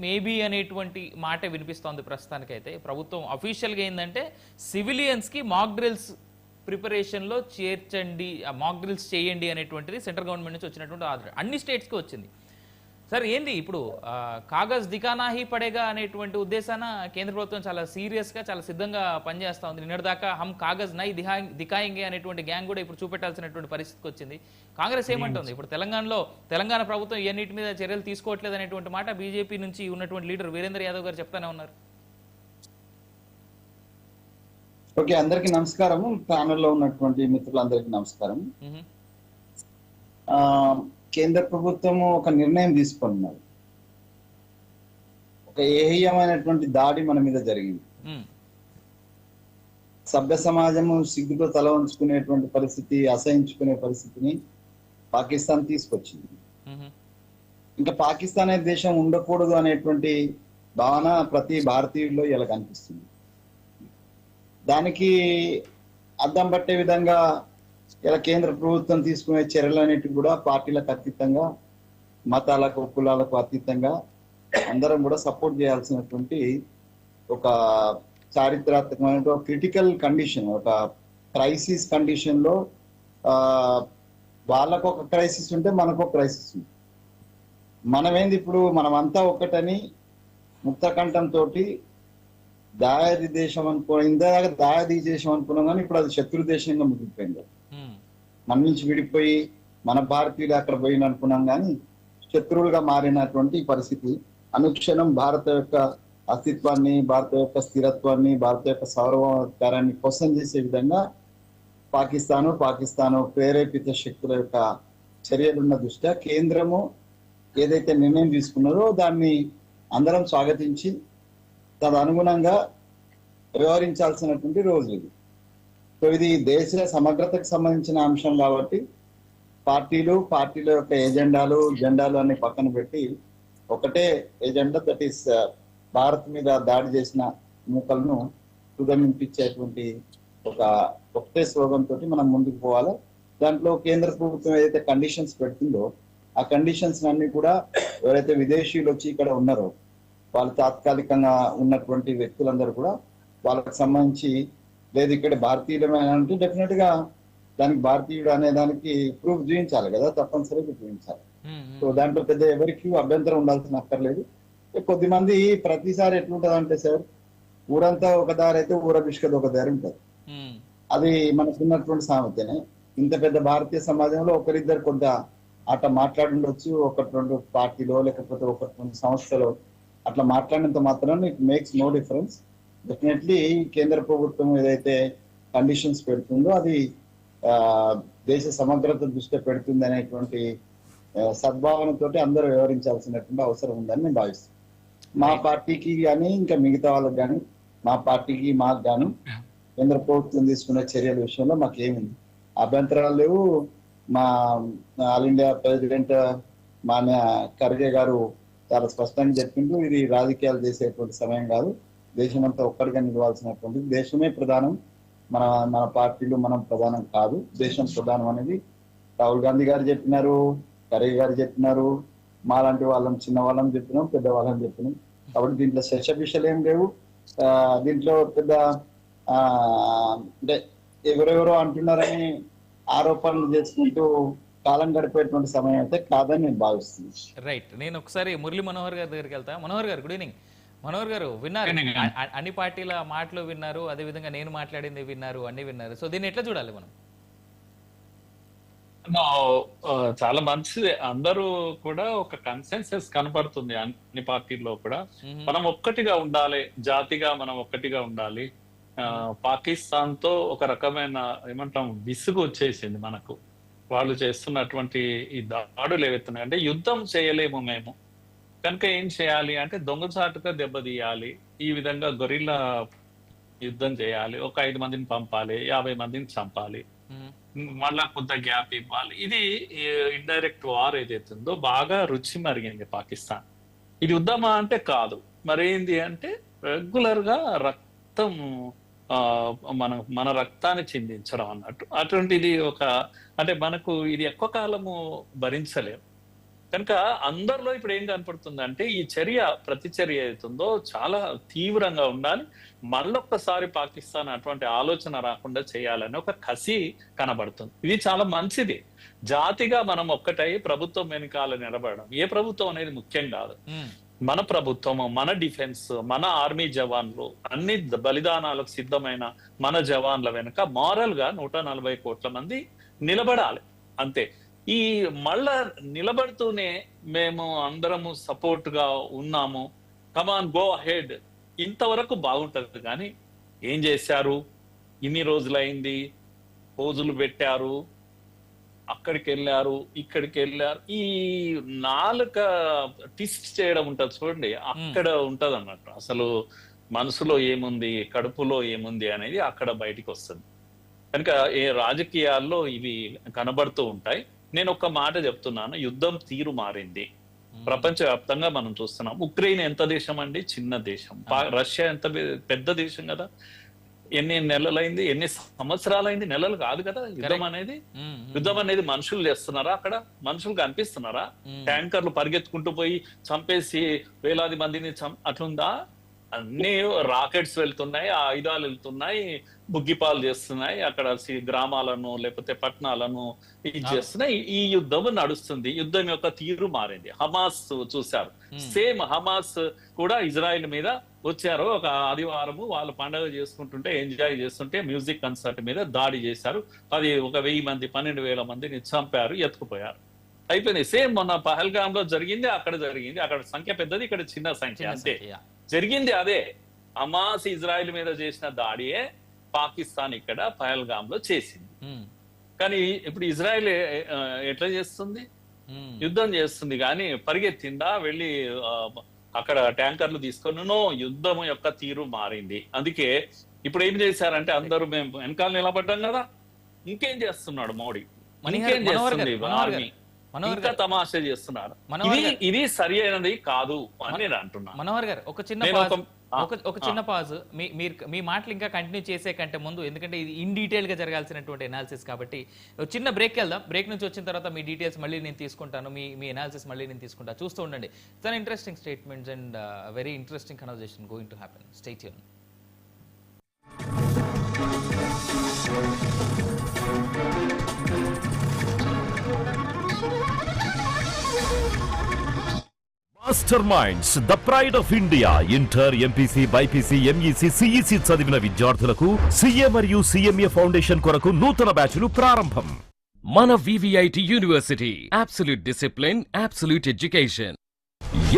మేబీ అనేటువంటి మాట వినిపిస్తోంది ప్రస్తుతానికైతే. ప్రభుత్వం అఫీషియల్గా ఏంటంటే సివిలియన్స్కి మాక్ డ్రిల్స్ ప్రిపరేషన్లో చేర్చండి, మాక్ డ్రిల్స్ చేయండి అనేటువంటిది సెంట్రల్ గవర్నమెంట్ నుంచి వచ్చినటువంటి ఆర్డర్. అన్ని స్టేట్స్కి వచ్చింది. సార్ ఏంది ఇప్పుడు కాగజ్ దికానాహి పడేగా అనేటువంటి ఉద్దేశాన కేంద్ర ప్రభుత్వం చాలా సీరియస్గా చాలా సిద్ధంగా పనిచేస్తూ ఉంది. నిన్నటిదాకా హమ్ కాగజ్ నై దికాయింగే అనేటువంటి గ్యాంగ్ కూడా ఇప్పుడు చూపెట్టాల్సినటువంటి పరిస్థితికి వచ్చింది. కాంగ్రెస్ ఏమంటుంది ఇప్పుడు తెలంగాణ ప్రభుత్వం ఇవన్నిటి మీద చర్యలు తీసుకోవట్లేదు అనేటువంటి మాట బీజేపీ నుంచి ఉన్నటువంటి లీడర్ వీరేంద్ర యాదవ్ గారు చెప్తానే ఉన్నారు. ఓకే, అందరికీ నమస్కారం. ప్యానెల్లో ఉన్నటువంటి మిత్రులందరికీ నమస్కారం. కేంద్ర ప్రభుత్వం ఒక నిర్ణయం తీసుకున్నారు. ఒక ఏహ్యమైనటువంటి దాడి మన మీద జరిగింది. సభ్య సమాజము సిగ్గుతో తల ఉంచుకునేటువంటి పరిస్థితి, అసహించుకునే పరిస్థితిని పాకిస్తాన్ తీసుకొచ్చింది. ఇంకా పాకిస్తాన్ అనే దేశం ఉండకూడదు అనేటువంటి భావన ప్రతి భారతీయుల్లో ఇలా కనిపిస్తుంది. దానికి అద్దం పట్టే విధంగా ఇలా కేంద్ర ప్రభుత్వం తీసుకునే చర్యలన్నిటి కూడా పార్టీలకు అతీతంగా, మతాలకు కులాలకు అతీతంగా అందరం కూడా సపోర్ట్ చేయాల్సినటువంటి ఒక చారిత్రాత్మకమైన క్రిటికల్ కండిషన్, ఒక క్రైసిస్ కండిషన్ లో వాళ్ళకు ఒక క్రైసిస్ ఉంటే మనకు ఒక క్రైసిస్ ఉంది. మనమేంది ఇప్పుడు మనమంతా ఒక్కటని ముక్తకంఠంతో దాయాది దేశం ఇందాక దాయాది దేశం అనుకున్నాం, కానీ ఇప్పుడు అది శత్రు దేశంగా మిగిలిపోయింది. మన నుంచి విడిపోయి మన భారతీయులు అక్కడ పోయిన అనుకున్నాం, కానీ శత్రువులుగా మారినటువంటి పరిస్థితి అనుక్షణం భారత యొక్క అస్తిత్వాన్ని, భారత యొక్క స్థిరత్వాన్ని, భారత యొక్క సార్వభౌమాధికారాన్ని కోసం చేసే విధంగా పాకిస్తాను ప్రేరేపిత శక్తుల యొక్క చర్యలున్న దృష్ట్యా కేంద్రము ఏదైతే నిర్ణయం తీసుకున్నారో దాన్ని అందరం స్వాగతించి తదనుగుణంగా వ్యవహరించాల్సినటువంటి రోజు ఇది. సో ఇది దేశ సమగ్రతకు సంబంధించిన అంశం కాబట్టి పార్టీల యొక్క జెండాలు అన్ని పక్కన పెట్టి ఒకటే ఎజెండా, దట్ ఈస్ భారత్ మీద దాడి చేసిన మూకలను తుదమింపించేటువంటి ఒకటే స్లోగన్ తోటి మనం ముందుకు పోవాలి. దాంట్లో కేంద్ర ప్రభుత్వం ఏదైతే కండిషన్స్ పెడుతుందో ఆ కండిషన్స్ అన్ని కూడా ఎవరైతే విదేశీయులు వచ్చి ఇక్కడ ఉన్నారో వాళ్ళు తాత్కాలికంగా ఉన్నటువంటి వ్యక్తులందరూ కూడా వాళ్ళకి సంబంధించి లేదు ఇక్కడ భారతీయులమైన అంటే డెఫినెట్ గా దానికి భారతీయుడు అనే దానికి ప్రూఫ్ చూపించాలి కదా, తప్పనిసరిగా చూపించాలి. సో దాంట్లో పెద్ద ఎవరికి అభ్యంతరం ఉండాల్సిన అక్కర్లేదు. కొద్దిమంది ప్రతిసారి ఎట్లుంటది అంటే సార్, ఊరంతా ఒక దారి అయితే ఊరభిష్కది ఒక దారి ఉంటుంది. అది మనకున్నటువంటి సామెతనే. ఇంత పెద్ద భారతీయ సమాజంలో ఒకరిద్దరు కొంత అట్లా మాట్లాడుండొచ్చు, ఒకటి రెండు పార్టీలో లేకపోతే ఒకటి రెండు సంస్థలో అట్లా మాట్లాడినంత మాత్రం it makes no difference. Definitely కేంద్ర ప్రభుత్వం ఏదైతే కండిషన్స్ పెడుతుందో అది దేశ సమగ్రత దృష్టి పెడుతుంది అనేటువంటి సద్భావనతోటి అందరూ వ్యవహరించాల్సినటువంటి అవసరం ఉందని నేను భావిస్తాను. మా పార్టీకి కానీ ఇంకా మిగతా వాళ్ళకి కానీ, మా పార్టీకి మాకు గాను కేంద్ర ప్రభుత్వం తీసుకున్న చర్యల విషయంలో మాకు ఏమింది అభ్యంతరాలు లేవు. మా all India president Manya Kharge గారు చాలా స్పష్టంగా చెప్పింటూ ఇది రాజకీయాలు చేసేటువంటి సమయం కాదు, దేశమంతా ఒక్కడిగా నిలవాల్సినటువంటి, దేశమే ప్రధానం, మన పార్టీలు మనం ప్రధానం కాదు, దేశం ప్రధానం అనేది రాహుల్ గాంధీ గారు చెప్పినారు, ఖర్గే గారు చెప్పినారు, మాలాంటి వాళ్ళని చిన్న వాళ్ళని చెప్పినాం, పెద్ద వాళ్ళని చెప్పినాం. కాబట్టి దీంట్లో శశభిషలు ఏం లేవు. దీంట్లో పెద్ద అంటే ఎవరెవరో అంటున్నారని ఆరోపణలు చేసుకుంటూ కాలం గడిపేటువంటి సమయం అయితే కాదని నేను భావిస్తున్నాను. రైట్. నేను ఒకసారి మురళీ మనోహర్ గారి దగ్గరికి వెళ్తా. మనోహర్ గారు, గుడ్ ఈవినింగ్. మనోహర్ గారు, విన్నారు, అన్ని పార్టీల మాటలు విన్నారు, అదే విధంగా నేను మాట్లాడింది విన్నారు, అన్ని విన్నారు. సో దీన్ని ఎట్లా చూడాలి మనం? చాలా మంచిది. అందరూ కూడా ఒక కన్సెన్సస్ కనపడుతుంది అన్ని పార్టీల్లో కూడా. మనం ఒక్కటిగా ఉండాలి, జాతిగా మనం ఒక్కటిగా ఉండాలి. పాకిస్తాన్ తో ఒక రకమైన ఏమంటాం విసుగు వచ్చేసింది మనకు. వాళ్ళు చేస్తున్నటువంటి ఈ దాడులు ఏవైతున్నాయి అంటే యుద్ధం చేయలేము మేము కనుక ఏం చేయాలి అంటే దొంగచాటుగా దెబ్బతీయాలి, ఈ విధంగా గొరిల్లా యుద్ధం చేయాలి, ఒక 5 మందిని పంపాలి, 50 మందిని చంపాలి, మళ్ళా కొంత గ్యాప్ ఇవ్వాలి. ఇది ఇండైరెక్ట్ వార్ ఏదైతుందో బాగా రుచి మరిగింది పాకిస్తాన్. ఇది యుద్ధమా అంటే కాదు, మరేంది అంటే రెగ్యులర్ గా రక్తం మన రక్తాన్ని చిందించడం అన్నట్టు. అటువంటిది ఒక అంటే మనకు ఇది ఎక్కువ కాలము భరించలేము కనుక అందరిలో ఇప్పుడు ఏం కనపడుతుంది అంటే ఈ ప్రతిచర్య అవుతుందో చాలా తీవ్రంగా ఉండాలి. మళ్ళొక్కసారి పాకిస్తాన్ అటువంటి ఆలోచన రాకుండా చేయాలని ఒక కసి కనబడుతుంది. ఇది చాలా మంచిది. జాతిగా మనం ఒక్కటై ప్రభుత్వం వెనకాల నిలబడడం, ఏ ప్రభుత్వం అనేది ముఖ్యం కాదు, మన ప్రభుత్వము, మన డిఫెన్స్, మన ఆర్మీ జవాన్లు, అన్ని బలిదానాలకు సిద్ధమైన మన జవాన్ల వెనుక మారల్ గా 140 కోట్ల మంది నిలబడాలి అంతే. ఈ మళ్ళా నిలబడుతూనే మేము అందరము సపోర్ట్ గా ఉన్నాము, కమాన్ గో అహెడ్, ఇంతవరకు బాగుంటది. కానీ ఏం చేశారు, ఇన్ని రోజులైంది, పోజులు పెట్టారు, అక్కడికి వెళ్ళారు, ఇక్కడికి వెళ్ళారు, ఈ నాలుక ట్విస్ట్ చేయడం ఉంటది చూడండి, అక్కడ ఉంటది అన్నట్టు. అసలు మనసులో ఏముంది, కడుపులో ఏముంది అనేది అక్కడ బయటికి వస్తుంది. కనుక ఏ రాజకీయాల్లో ఇవి కనబడుతూ ఉంటాయి. నేను ఒక మాట చెప్తున్నాను, యుద్ధం తీరు మారింది. ప్రపంచవ్యాప్తంగా మనం చూస్తున్నాం. ఉక్రెయిన్ ఎంత దేశం అండి, చిన్న దేశం. రష్యా ఎంత పెద్ద దేశం కదా. ఎన్ని నెలలైంది, ఎన్ని సంవత్సరాలైంది, నెలలు కాదు కదా యుద్ధం అనేది. యుద్ధం అనేది మనుషులు చేస్తున్నారా? అక్కడ మనుషులు కనిపిస్తున్నారా? ట్యాంకర్లు పరిగెత్తుకుంటూ పోయి చంపేసి వేలాది మందిని అట్లుందా? అన్ని రాకెట్స్ వెళ్తున్నాయి, ఆయుధాలు వెళ్తున్నాయి, బుగ్గిపాలు చేస్తున్నాయి, అక్కడ గ్రామాలను లేకపోతే పట్టణాలను ఇది చేస్తున్నాయి. ఈ యుద్ధం నడుస్తుంది. యుద్ధం యొక్క తీరు మారింది. హమాస్ చూశారు, సేమ్ హమాస్ కూడా ఇజ్రాయెల్ మీద వచ్చారు. ఒక ఆదివారము వాళ్ళు పండుగ చేసుకుంటుంటే, ఎంజాయ్ చేస్తుంటే మ్యూజిక్ కన్సర్ట్ మీద దాడి చేశారు. అది 1000 మంది 12,000 మందిని చంపారు, ఎత్తుకుపోయారు. అయిపోయింది. సేమ్ మొన్న పహల్గామ్ లో జరిగింది, అక్కడ జరిగింది. అక్కడ సంఖ్య పెద్దది, ఇక్కడ చిన్న సంఖ్య, అంతే జరిగింది. అదే హమాస్ ఇజ్రాయెల్ మీద చేసిన దాడియే పాకిస్తాన్ ఇక్కడ పహల్గామ్ లో చేసింది. కానీ ఇప్పుడు ఇజ్రాయెల్ ఎట్లా చేస్తుంది? యుద్ధం చేస్తుంది కానీ పరిగెత్తిందా వెళ్ళి అక్కడ ట్యాంకర్లు తీసుకొని? యుద్ధం యొక్క తీరు మారింది. అందుకే ఇప్పుడు ఏం చేశారంటే అందరూ మేము వెనకాల నిలబడ్డాం కదా, ఇంకేం చేస్తున్నాడు మోడీ, ఇంకేం చేస్తుంది ఆర్మీ, ఇంకా తమాషా చేస్తున్నారు. ఇది సరి అయినది కాదు అని నేను అంటున్నాను. మనోహర్ గారు, ఒక చిన్న పాజ్. మీ మాటలు ఇంకా కంటిన్యూ చేసే కంటే ముందు, ఎందుకంటే ఇది ఇన్ డీటెయిల్ గా జరగాల్సినటువంటి ఎనాలిసిస్ కాబట్టి చిన్న బ్రేక్ వెళ్దాం. బ్రేక్ నుంచి వచ్చిన తర్వాత మీ డీటెయిల్స్ మళ్ళీ నేను తీసుకుంటాను, మీ ఎనాలిసిస్ మళ్ళీ నేను తీసుకుంటాను. చూస్తూ ఉండండి. It's an interesting statements and very interesting conversation going to happen. Stay tune. Master Minds, the pride of India. Inter, MPC, BiPC, MEC, CEC చదివిన విద్యార్థులకు సీఏ మరియు సిఎంఏ ఫౌండేషన్ కొరకు నూతన బ్యాచ్లు ప్రారంభం. మన VVIT university, absolute discipline, absolute education.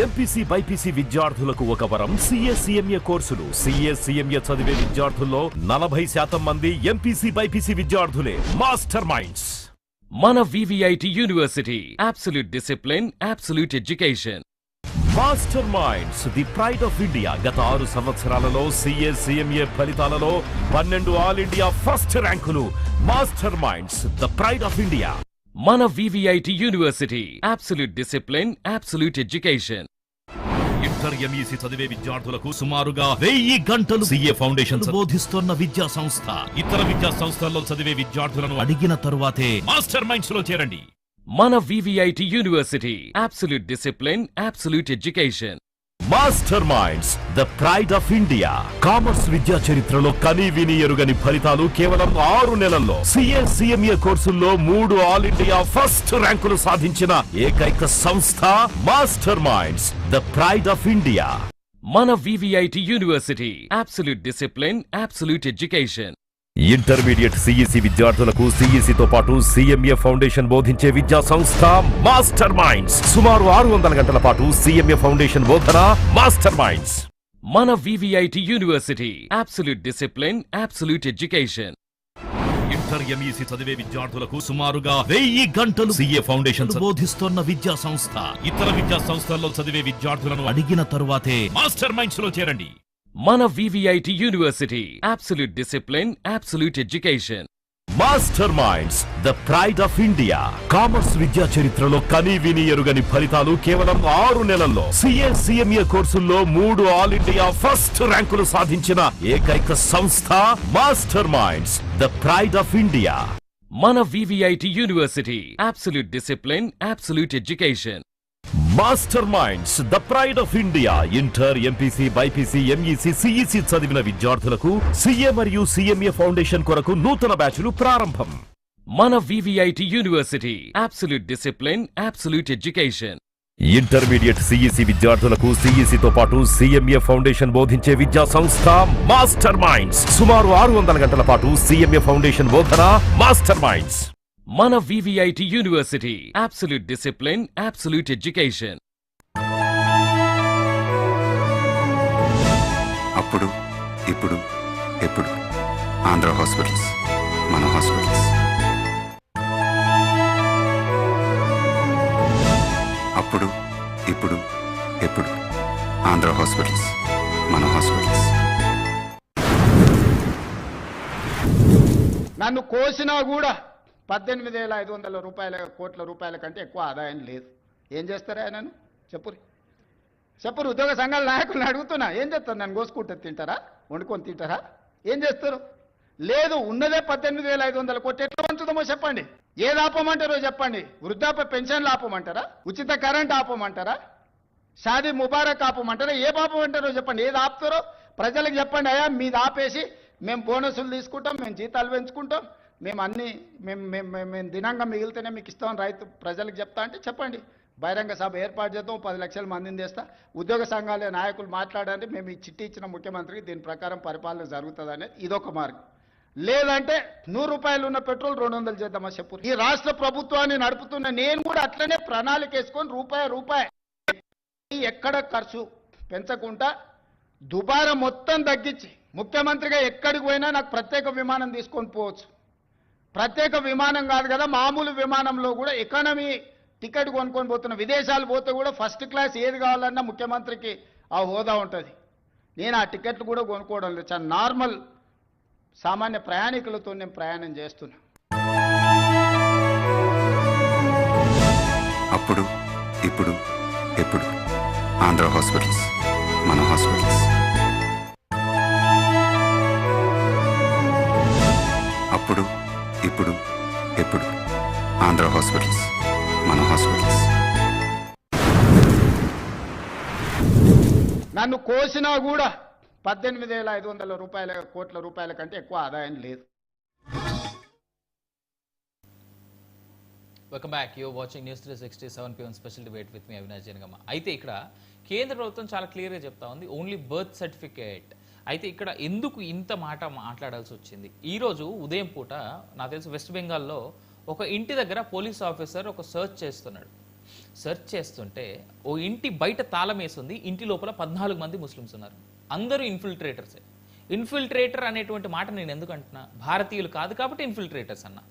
MPC BiPC విద్యార్థులకు ఒక వరం CA కోర్సులు. CA చదివే విద్యార్థుల్లో 40% మంది ఎంపీసీ బైపీసీ విద్యార్థులే. Master Minds. మన VVIT university. Absolute discipline, absolute education. Master Minds, the pride of India. గత 6 సంవత్సరాలలో CA ఫలితాలలో 12 ఆల్ ఇండియా ఫస్ట్ ర్యాంకులు. Master Minds, the pride of India. మన VVIT university. Absolute discipline, absolute education. Inter MEC చదివే విద్యార్థులకు సుమారుగా 1000 గంటలు CA ఫౌండేషన్ బోధిస్తున్న విద్యా సంస్థ. ఇతర విద్యా సంస్థల్లో చదివే విద్యార్థులను అడిగిన తరువాతే మాస్టర్ మైండ్స్ లో చేరండి. మన VVIT university. Absolute discipline, absolute education. Master Minds, the pride of India. Commerce విద్యా చరిత్రలో కని విని ఎరుగని ఫలితాలు కేవలం 6 నెలల్లో. CA కోర్సుల్లో 3 ఆల్ ఇండియా ఫస్ట్ ర్యాంకులు సాధించిన ఏకైక సంస్థ master Minds, the pride of India. మన VVIT university. Absolute discipline, absolute education. Intermediate CEC విద్యార్థులకు CEC తో పాటు CMA ఫౌండేషన్ బోధించే విద్యా సంస్థ మాస్టర్ మైండ్స్. సుమారు 600 గంటల పాటు CMA ఫౌండేషన్ బోధన. Master Minds. మన VVIT university. Absolute discipline, absolute education. Inter MEC చదివే విద్యార్థులకు సుమారుగా 1000 గంటలు CA ఫౌండేషన్ బోధిస్తున్న విద్యా సంస్థ. ఇతర విద్యా సంస్థల్లో చదివే విద్యార్థులను అడిగిన తరువాతే మాస్టర్ మైండ్స్ లో చేరండి. మన VVIT university. Absolute discipline, absolute education. Master Minds, the pride of India. Commerce విద్యా చరిత్రలో కని విని ఎరుగని ఫలితాలు కేవలం 6 నెలల్లో. CA కోర్సుల్లో 3 ఆల్ ఇండియా ఫస్ట్ ర్యాంకులు సాధించిన ఏకైక సంస్థ master Minds, the pride of India. మన VVIT university. Absolute discipline, absolute education. Master Minds, the pride of India. Inter MPC BiPC MEC CEC చదివిన విద్యార్థులకు CA మరియు CMA ఫౌండేషన్ కొరకు నూతన బ్యాచ్లు ప్రారంభం. మన VVIT university. Absolute discipline, absolute education. Intermediate CEC విద్యార్థులకు CEC తో పాటు CMA ఫౌండేషన్ బోధించే విద్యా సంస్థ మాస్టర్ మైండ్స్. సుమారు 600 గంటల పాటు CMA ఫౌండేషన్ బోధన. Master Minds. మన VVIT university. Absolute discipline, absolute education. అప్పుడు ఇప్పుడు ఎప్పుడు ఆంధ్ర హాస్పిటల్స్, మన హాస్పిటల్స్. అప్పుడు ఇప్పుడు ఎప్పుడు ఆంధ్ర హాస్పిటల్స్, మన హాస్పిటల్స్. నన్ను కోసినా కూడా 18,500 కోట్ల రూపాయల కంటే ఎక్కువ ఆదాయం లేదు. ఏం చేస్తారా నన్ను చెప్పురు ఉద్యోగ సంఘాల నాయకులను అడుగుతున్నా. ఏం చేస్తారు? నన్ను కోసుకుంటే తింటారా? వండుకొని తింటారా? ఏం చేస్తారు? లేదు, ఉన్నదే 18,500 కోట్లు. ఎట్లా పంచుదామో చెప్పండి. ఏది ఆపమంటారో చెప్పండి. వృద్ధాప్య పెన్షన్లు ఆపమంటారా? ఉచిత కరెంట్ ఆపమంటారా? షాదీ ముబారక్ ఆపమంటారా? ఏ ఆపమంటారో చెప్పండి. ఏది ఆపుతారో ప్రజలకు చెప్పండి. అయ్యా మీది ఆపేసి మేము బోనసులు తీసుకుంటాం, మేము జీతాలు పెంచుకుంటాం, మేము అన్ని మేము దినంగా మిగిలితేనే మీకు ఇస్తామని రైతు ప్రజలకు చెప్తా అంటే చెప్పండి. బహిరంగ సభ ఏర్పాటు చేద్దాం, 10 లక్షల మందిని తెస్తా. ఉద్యోగ సంఘాల నాయకులు మాట్లాడండి. మేము ఈ చిట్టి ఇచ్చిన ముఖ్యమంత్రికి దీని ప్రకారం పరిపాలన జరుగుతుంది అనేది ఇదొక మార్గం. లేదంటే 100 రూపాయలు ఉన్న పెట్రోల్ 200 చేద్దామా చెప్పు. ఈ రాష్ట్ర ప్రభుత్వాన్ని నడుపుతున్న నేను కూడా అట్లనే ప్రణాళిక వేసుకొని రూపాయి ఎక్కడ ఖర్చు పెంచకుండా దుబారా మొత్తం తగ్గించి ముఖ్యమంత్రిగా ఎక్కడికి పోయినా నాకు ప్రత్యేక విమానం తీసుకొని పోవచ్చు. ప్రత్యేక విమానం కాదు కదా, మామూలు విమానంలో కూడా ఎకానమీ టికెట్ కొనుక్కొని పోతున్న. విదేశాలు పోతే కూడా ఫస్ట్ క్లాస్ ఏది కావాలన్నా ముఖ్యమంత్రికి ఆ హోదా ఉంటుంది. నేను ఆ టికెట్లు కూడా కొనుక్కోవడం లేదు. చాలా నార్మల్ సామాన్య ప్రయాణికులతో నేను ప్రయాణం చేస్తున్నా. అప్పుడు ఇప్పుడు ఎప్పుడు ఆంధ్ర హాస్పిటల్స్, మన హాస్పిటల్స్. అప్పుడు ఇప్పుడు ఎప్పుడు ఆంధ్ర హాస్పిటల్స్, మన హాస్పిటల్స్. నన్ను కోసినా కూడా 18,500 కోట్ల రూపాయల కంటే ఎక్కువ ఆదాయం లేదు. Welcome back. You're watching news 360 7 PM special debate with me Avinash Janagama. అయితే ఇక్కడ కేంద్ర ప్రభుత్వం చాలా క్లియర్గా చెప్తా ఉంది, ఓన్లీ బర్త్ సర్టిఫికేట్. అయితే ఇక్కడ ఎందుకు ఇంత మాట మాట్లాడాల్సి వచ్చింది? ఈరోజు ఉదయం పూట నాకు తెలిసి వెస్ట్ బెంగాల్లో ఒక ఇంటి దగ్గర పోలీస్ ఆఫీసర్ ఒక సర్చ్ చేస్తున్నాడు. సెర్చ్ చేస్తుంటే ఓ ఇంటి బయట తాళం వేసింది, ఇంటి లోపల 14 మంది ముస్లిమ్స్ ఉన్నారు. అందరూ ఇన్ఫిల్ట్రేటర్సే. ఇన్ఫిల్ట్రేటర్ అనేటువంటి మాట నేను ఎందుకు అంటున్నా, భారతీయులు కాదు కాబట్టి ఇన్ఫిల్ట్రేటర్స్ అన్నా.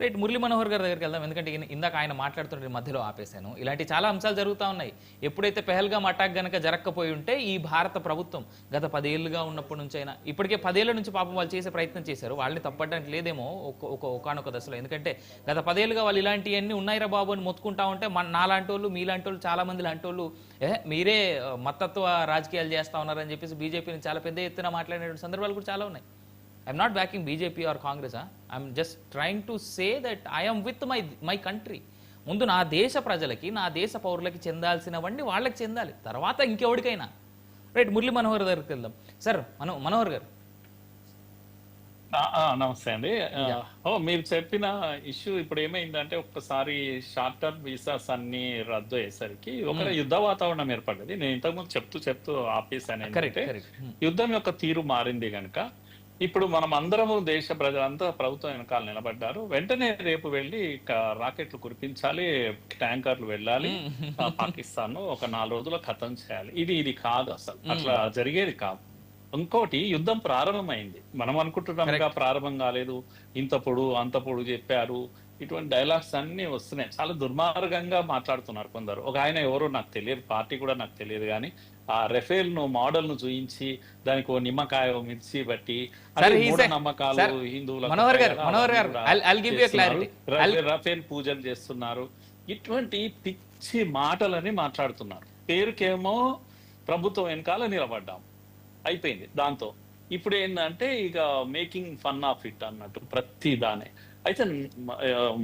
రైట్, మురళీ మనోహర్ గారి దగ్గరికి వెళ్దాం. ఎందుకంటే ఇందాక ఆయన మాట్లాడుతుంటే మధ్యలో ఆపేశాను. ఇలాంటి చాలా అంశాలు జరుగుతూ ఉన్నాయి. ఎప్పుడైతే పెహల్గాం అటాక్ గనక జరగకపోయి ఉంటే ఈ భారత ప్రభుత్వం గత 10 ఏళ్ళుగా ఉన్నప్పటి నుంచి అయినా, ఇప్పటికే 10 ఏళ్ల నుంచి పాపం వాళ్ళు చేసే ప్రయత్నం చేశారు, వాళ్ళని తప్పడానికి లేదేమో ఒకానొక దశలో. ఎందుకంటే గత 10 ఏళ్ళుగా వాళ్ళు ఇలాంటివన్నీ ఉన్నాయిరా బాబు అని మొత్తుకుంటా ఉంటే నాలాంటి వాళ్ళు, మీలాంటి వాళ్ళు, చాలా మంది లాంటి వాళ్ళు మీరే మతత్వ రాజకీయాలు చేస్తా ఉన్నారని చెప్పేసి బీజేపీని చాలా పెద్ద ఎత్తున మాట్లాడిన సందర్భాలు కూడా చాలా ఉన్నాయి. I'm not backing BJP or Congress. I'm just trying to say that I am with my country. ముందు నా దేశ ప్రజలకి, నా దేశ పౌరులకి చెందాల్సినవన్నీ వాళ్ళకి చెందాలి, తర్వాత ఇంకెవరికైనా. రైట్, మురళీ మనోహర్ దగ్గరికి వెళ్దాం. సార్, మనోహర్ గారు. నమస్తే అండి. మీరు చెప్పిన ఇష్యూ ఇప్పుడు ఏమైందంటే, ఒక్కసారి షార్ట్ టర్మ్ వీసాస్ అన్ని రద్దు అయ్యేసరికి ఒక యుద్ధ వాతావరణం ఏర్పడ్డది. నేను ఇంతకుముందు చెప్తూ ఆపేసాను. ఏంటంటే యుద్ధం యొక్క తీరు మారింది కనుక ఇప్పుడు మనం అందరము దేశ ప్రజలంతా ప్రభుత్వం వెనకాల నిలబడ్డారు. వెంటనే రేపు వెళ్ళి రాకెట్లు కురిపించాలి, ట్యాంకర్లు వెళ్ళాలి, పాకిస్తాన్ ఒక 4 రోజులు ఖతం చేయాలి. ఇది కాదు, అసలు అట్లా జరిగేది కాదు. ఇంకోటి, యుద్ధం ప్రారంభమైంది. మనం అనుకుంటున్నాం ప్రారంభం కాలేదు, ఇంత పొడు అంత పొడు చెప్పారు, ఇటువంటి డైలాగ్స్ అన్ని వస్తున్నాయి. చాలా దుర్మార్గంగా మాట్లాడుతున్నారు కొందరు. ఒక ఆయన ఎవరో నాకు తెలియదు, పార్టీ కూడా నాకు తెలియదు, కానీ ఆ రెఫేల్ ను మోడల్ ను చూయించి దానికి ఓ నిమ్మకాయ మిర్చి బట్టి నమ్మకాలు రఫేల్ పూజలు చేస్తున్నారు. ఇటువంటి పిచ్చి మాటలని మాట్లాడుతున్నారు. పేరుకేమో ప్రభుత్వం వెనకాల నిలబడ్డాం, అయిపోయింది దాంతో. ఇప్పుడు ఏంటంటే ఇక మేకింగ్ ఫన్ ఆఫ్ ఇట్ అన్నట్టు ప్రతి దానే. అయితే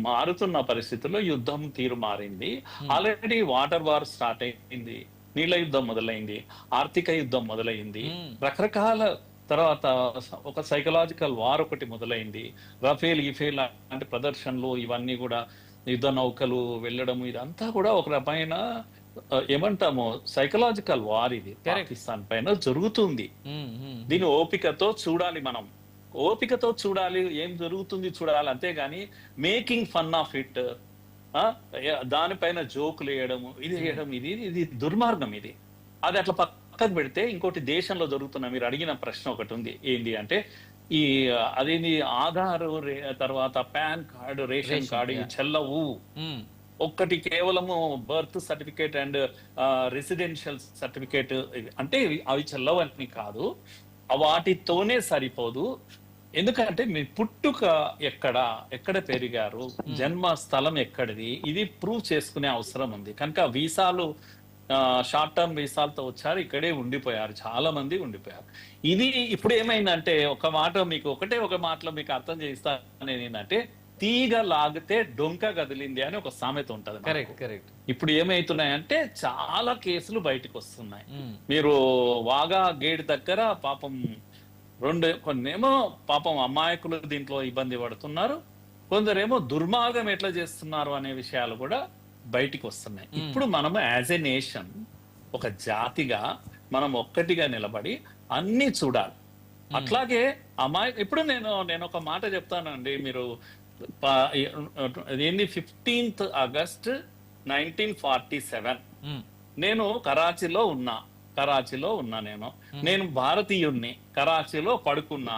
మారుతున్న పరిస్థితుల్లో యుద్ధం తీరు మారింది. ఆల్రెడీ వాటర్ వార్ స్టార్ట్ అయింది, నీళ్ల యుద్ధం మొదలైంది, ఆర్థిక యుద్ధం మొదలైంది, రకరకాల తర్వాత ఒక సైకలాజికల్ వార్ ఒకటి మొదలైంది. రఫేల్ గిఫేల్ లాంటి ప్రదర్శనలు ఇవన్నీ కూడా, యుద్ధ నౌకలు వెళ్ళడం, ఇదంతా కూడా ఒక రకమైన ఏమంటాము సైకలాజికల్ వార్. ఇది పాకిస్తాన్ పైన జరుగుతుంది. దీని ఓపికతో చూడాలి, మనం ఓపికతో చూడాలి, ఏం జరుగుతుంది చూడాలి. అంతేగాని మేకింగ్ ఫన్ ఆఫ్ ఇట్, దానిపైన జోకులు వేయడము, ఇది దుర్మార్గం. అది అట్లా పక్కకు పెడితే ఇంకోటి దేశంలో జరుగుతున్న, మీరు అడిగిన ప్రశ్న ఒకటి ఉంది, ఏంటి అంటే ఈ అదేంటి ఆధార్ తర్వాత పాన్ కార్డు, రేషన్ కార్డు ఇవి చెల్లవు. ఒక్కటి కేవలము birth certificate and residential certificate, అంటే అవి చెల్లవని కాదు, వాటితోనే సరిపోదు. ఎందుకంటే మీ పుట్టుక ఎక్కడ పెరిగారు, జన్మ స్థలం ఎక్కడిది, ఇది ప్రూవ్ చేసుకునే అవసరం ఉంది. కనుక వీసాలు షార్ట్ టర్మ్ వీసాలతో వచ్చారు, ఇక్కడే ఉండిపోయారు, చాలా మంది ఉండిపోయారు. ఇది ఇప్పుడు ఏమైందంటే ఒక మాటలో మీకు అర్థం చేస్తాను ఏంటంటే, తీగ లాగితే డొంక కదిలింది అని ఒక సామెత ఉంటది. కరెక్ట్. ఇప్పుడు ఏమైతున్నాయంటే చాలా కేసులు బయటకు వస్తున్నాయి. మీరు వాగా గేట్ దగ్గర పాపం కొన్నేమో పాపం అమాయకులు దీంట్లో ఇబ్బంది పడుతున్నారు, కొందరేమో దుర్మార్గం ఎట్లా చేస్తున్నారు అనే విషయాలు కూడా బయటికి వస్తున్నాయి. ఇప్పుడు మనము యాజ్ ఎ నేషన్, ఒక జాతిగా మనం ఒక్కటిగా నిలబడి అన్ని చూడాలి. అట్లాగే ఇప్పుడు నేను ఒక మాట చెప్తానండి. మీరు 15th ఆగస్ట్ 1947 నేను కరాచీలో ఉన్నా. నేను భారతీయుణ్ణి. కరాచీలో పడుకున్నా,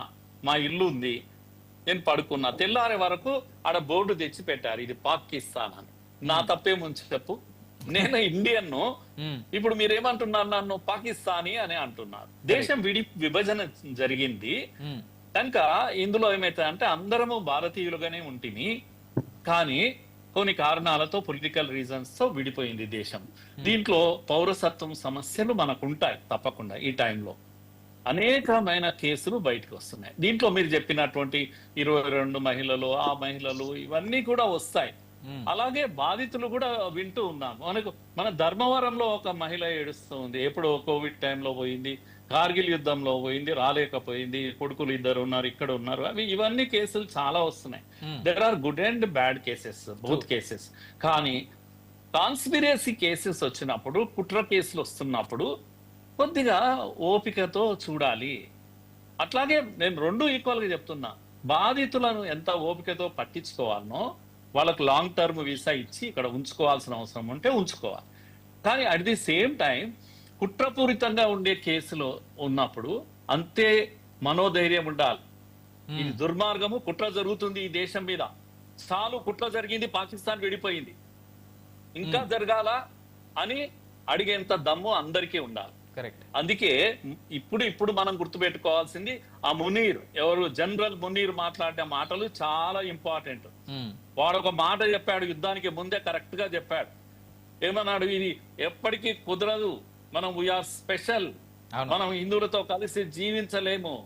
మా ఇల్లు ఉంది, నేను పడుకున్నా. తెల్లారే వరకు ఆడ బోర్డు తెచ్చి పెట్టారు, ఇది పాకిస్తాన్ అని. నా తప్పేముంచి చెప్పు, నేను ఇండియన్. ఇప్పుడు మీరేమంటున్నారు, నన్ను పాకిస్తానీ అని అంటున్నారు. దేశం విభజన జరిగింది కనుక ఇందులో ఏమైతుందంటే అందరము భారతీయులుగానే ఉంటుంది, కానీ కొన్ని కారణాలతో పొలిటికల్ రీజన్స్ తో విడిపోయింది దేశం. దీంట్లో పౌరసత్వం సమస్యలు మనకు ఉంటాయి తప్పకుండా. ఈ టైంలో అనేకమైన కేసులు బయటకు వస్తున్నాయి. దీంట్లో మీరు చెప్పినటువంటి 22 మహిళలు, ఆ మహిళలు, ఇవన్నీ కూడా వస్తాయి. అలాగే బాధితులు కూడా వింటూ ఉన్నాము. మన ధర్మవరంలో ఒక మహిళ ఏడుస్తూ ఉంది, ఎప్పుడో కోవిడ్ టైంలో పోయింది, కార్గిల్ యుద్ధంలో పోయింది, రాలేకపోయింది, కొడుకులు 2 ఉన్నారు, ఇక్కడ ఉన్నారు. ఇవన్నీ కేసులు చాలా వస్తున్నాయి. There are good and bad cases, both cases. కానీ కాన్స్పిరసీ కేసెస్ వచ్చినప్పుడు, కుట్ర కేసులు వస్తున్నప్పుడు కొద్దిగా ఓపికతో చూడాలి. అట్లాగే నేను 2 ఈక్వల్ గా చెప్తున్నా. బాధితులను ఎంత ఓపికతో పట్టించుకోవాలనో వాళ్ళకు లాంగ్ టర్మ్ వీసా ఇచ్చి ఇక్కడ ఉంచుకోవాల్సిన అవసరం ఉంటే ఉంచుకోవాలి. కానీ అట్ ది సేమ్ టైం కుట్రపూరితంగా ఉండే కేసులో ఉన్నప్పుడు అంతే మనోధైర్యం ఉండాలి. ఇది దుర్మార్గము, కుట్ర జరుగుతుంది ఈ దేశం మీద, చాలు కుట్ర జరిగింది, పాకిస్తాన్ విడిపోయింది, ఇంకా జరగాల అని అడిగేంత దమ్ము అందరికీ ఉండాలి. కరెక్ట్. అందుకే ఇప్పుడు మనం గుర్తుపెట్టుకోవాల్సింది ఆ మునీర్, ఎవరు జనరల్ మునీర్ మాట్లాడే మాటలు చాలా ఇంపార్టెంట్. వాడు ఒక మాట చెప్పాడు, యుద్ధానికి ముందే కరెక్ట్ గా చెప్పాడు. ఏమన్నాడు? ఇది ఎప్పటికీ కుదరదు, మనం వీఆర్ స్పెషల్, మనం హిందువులతో కలిసి జీవించలేము,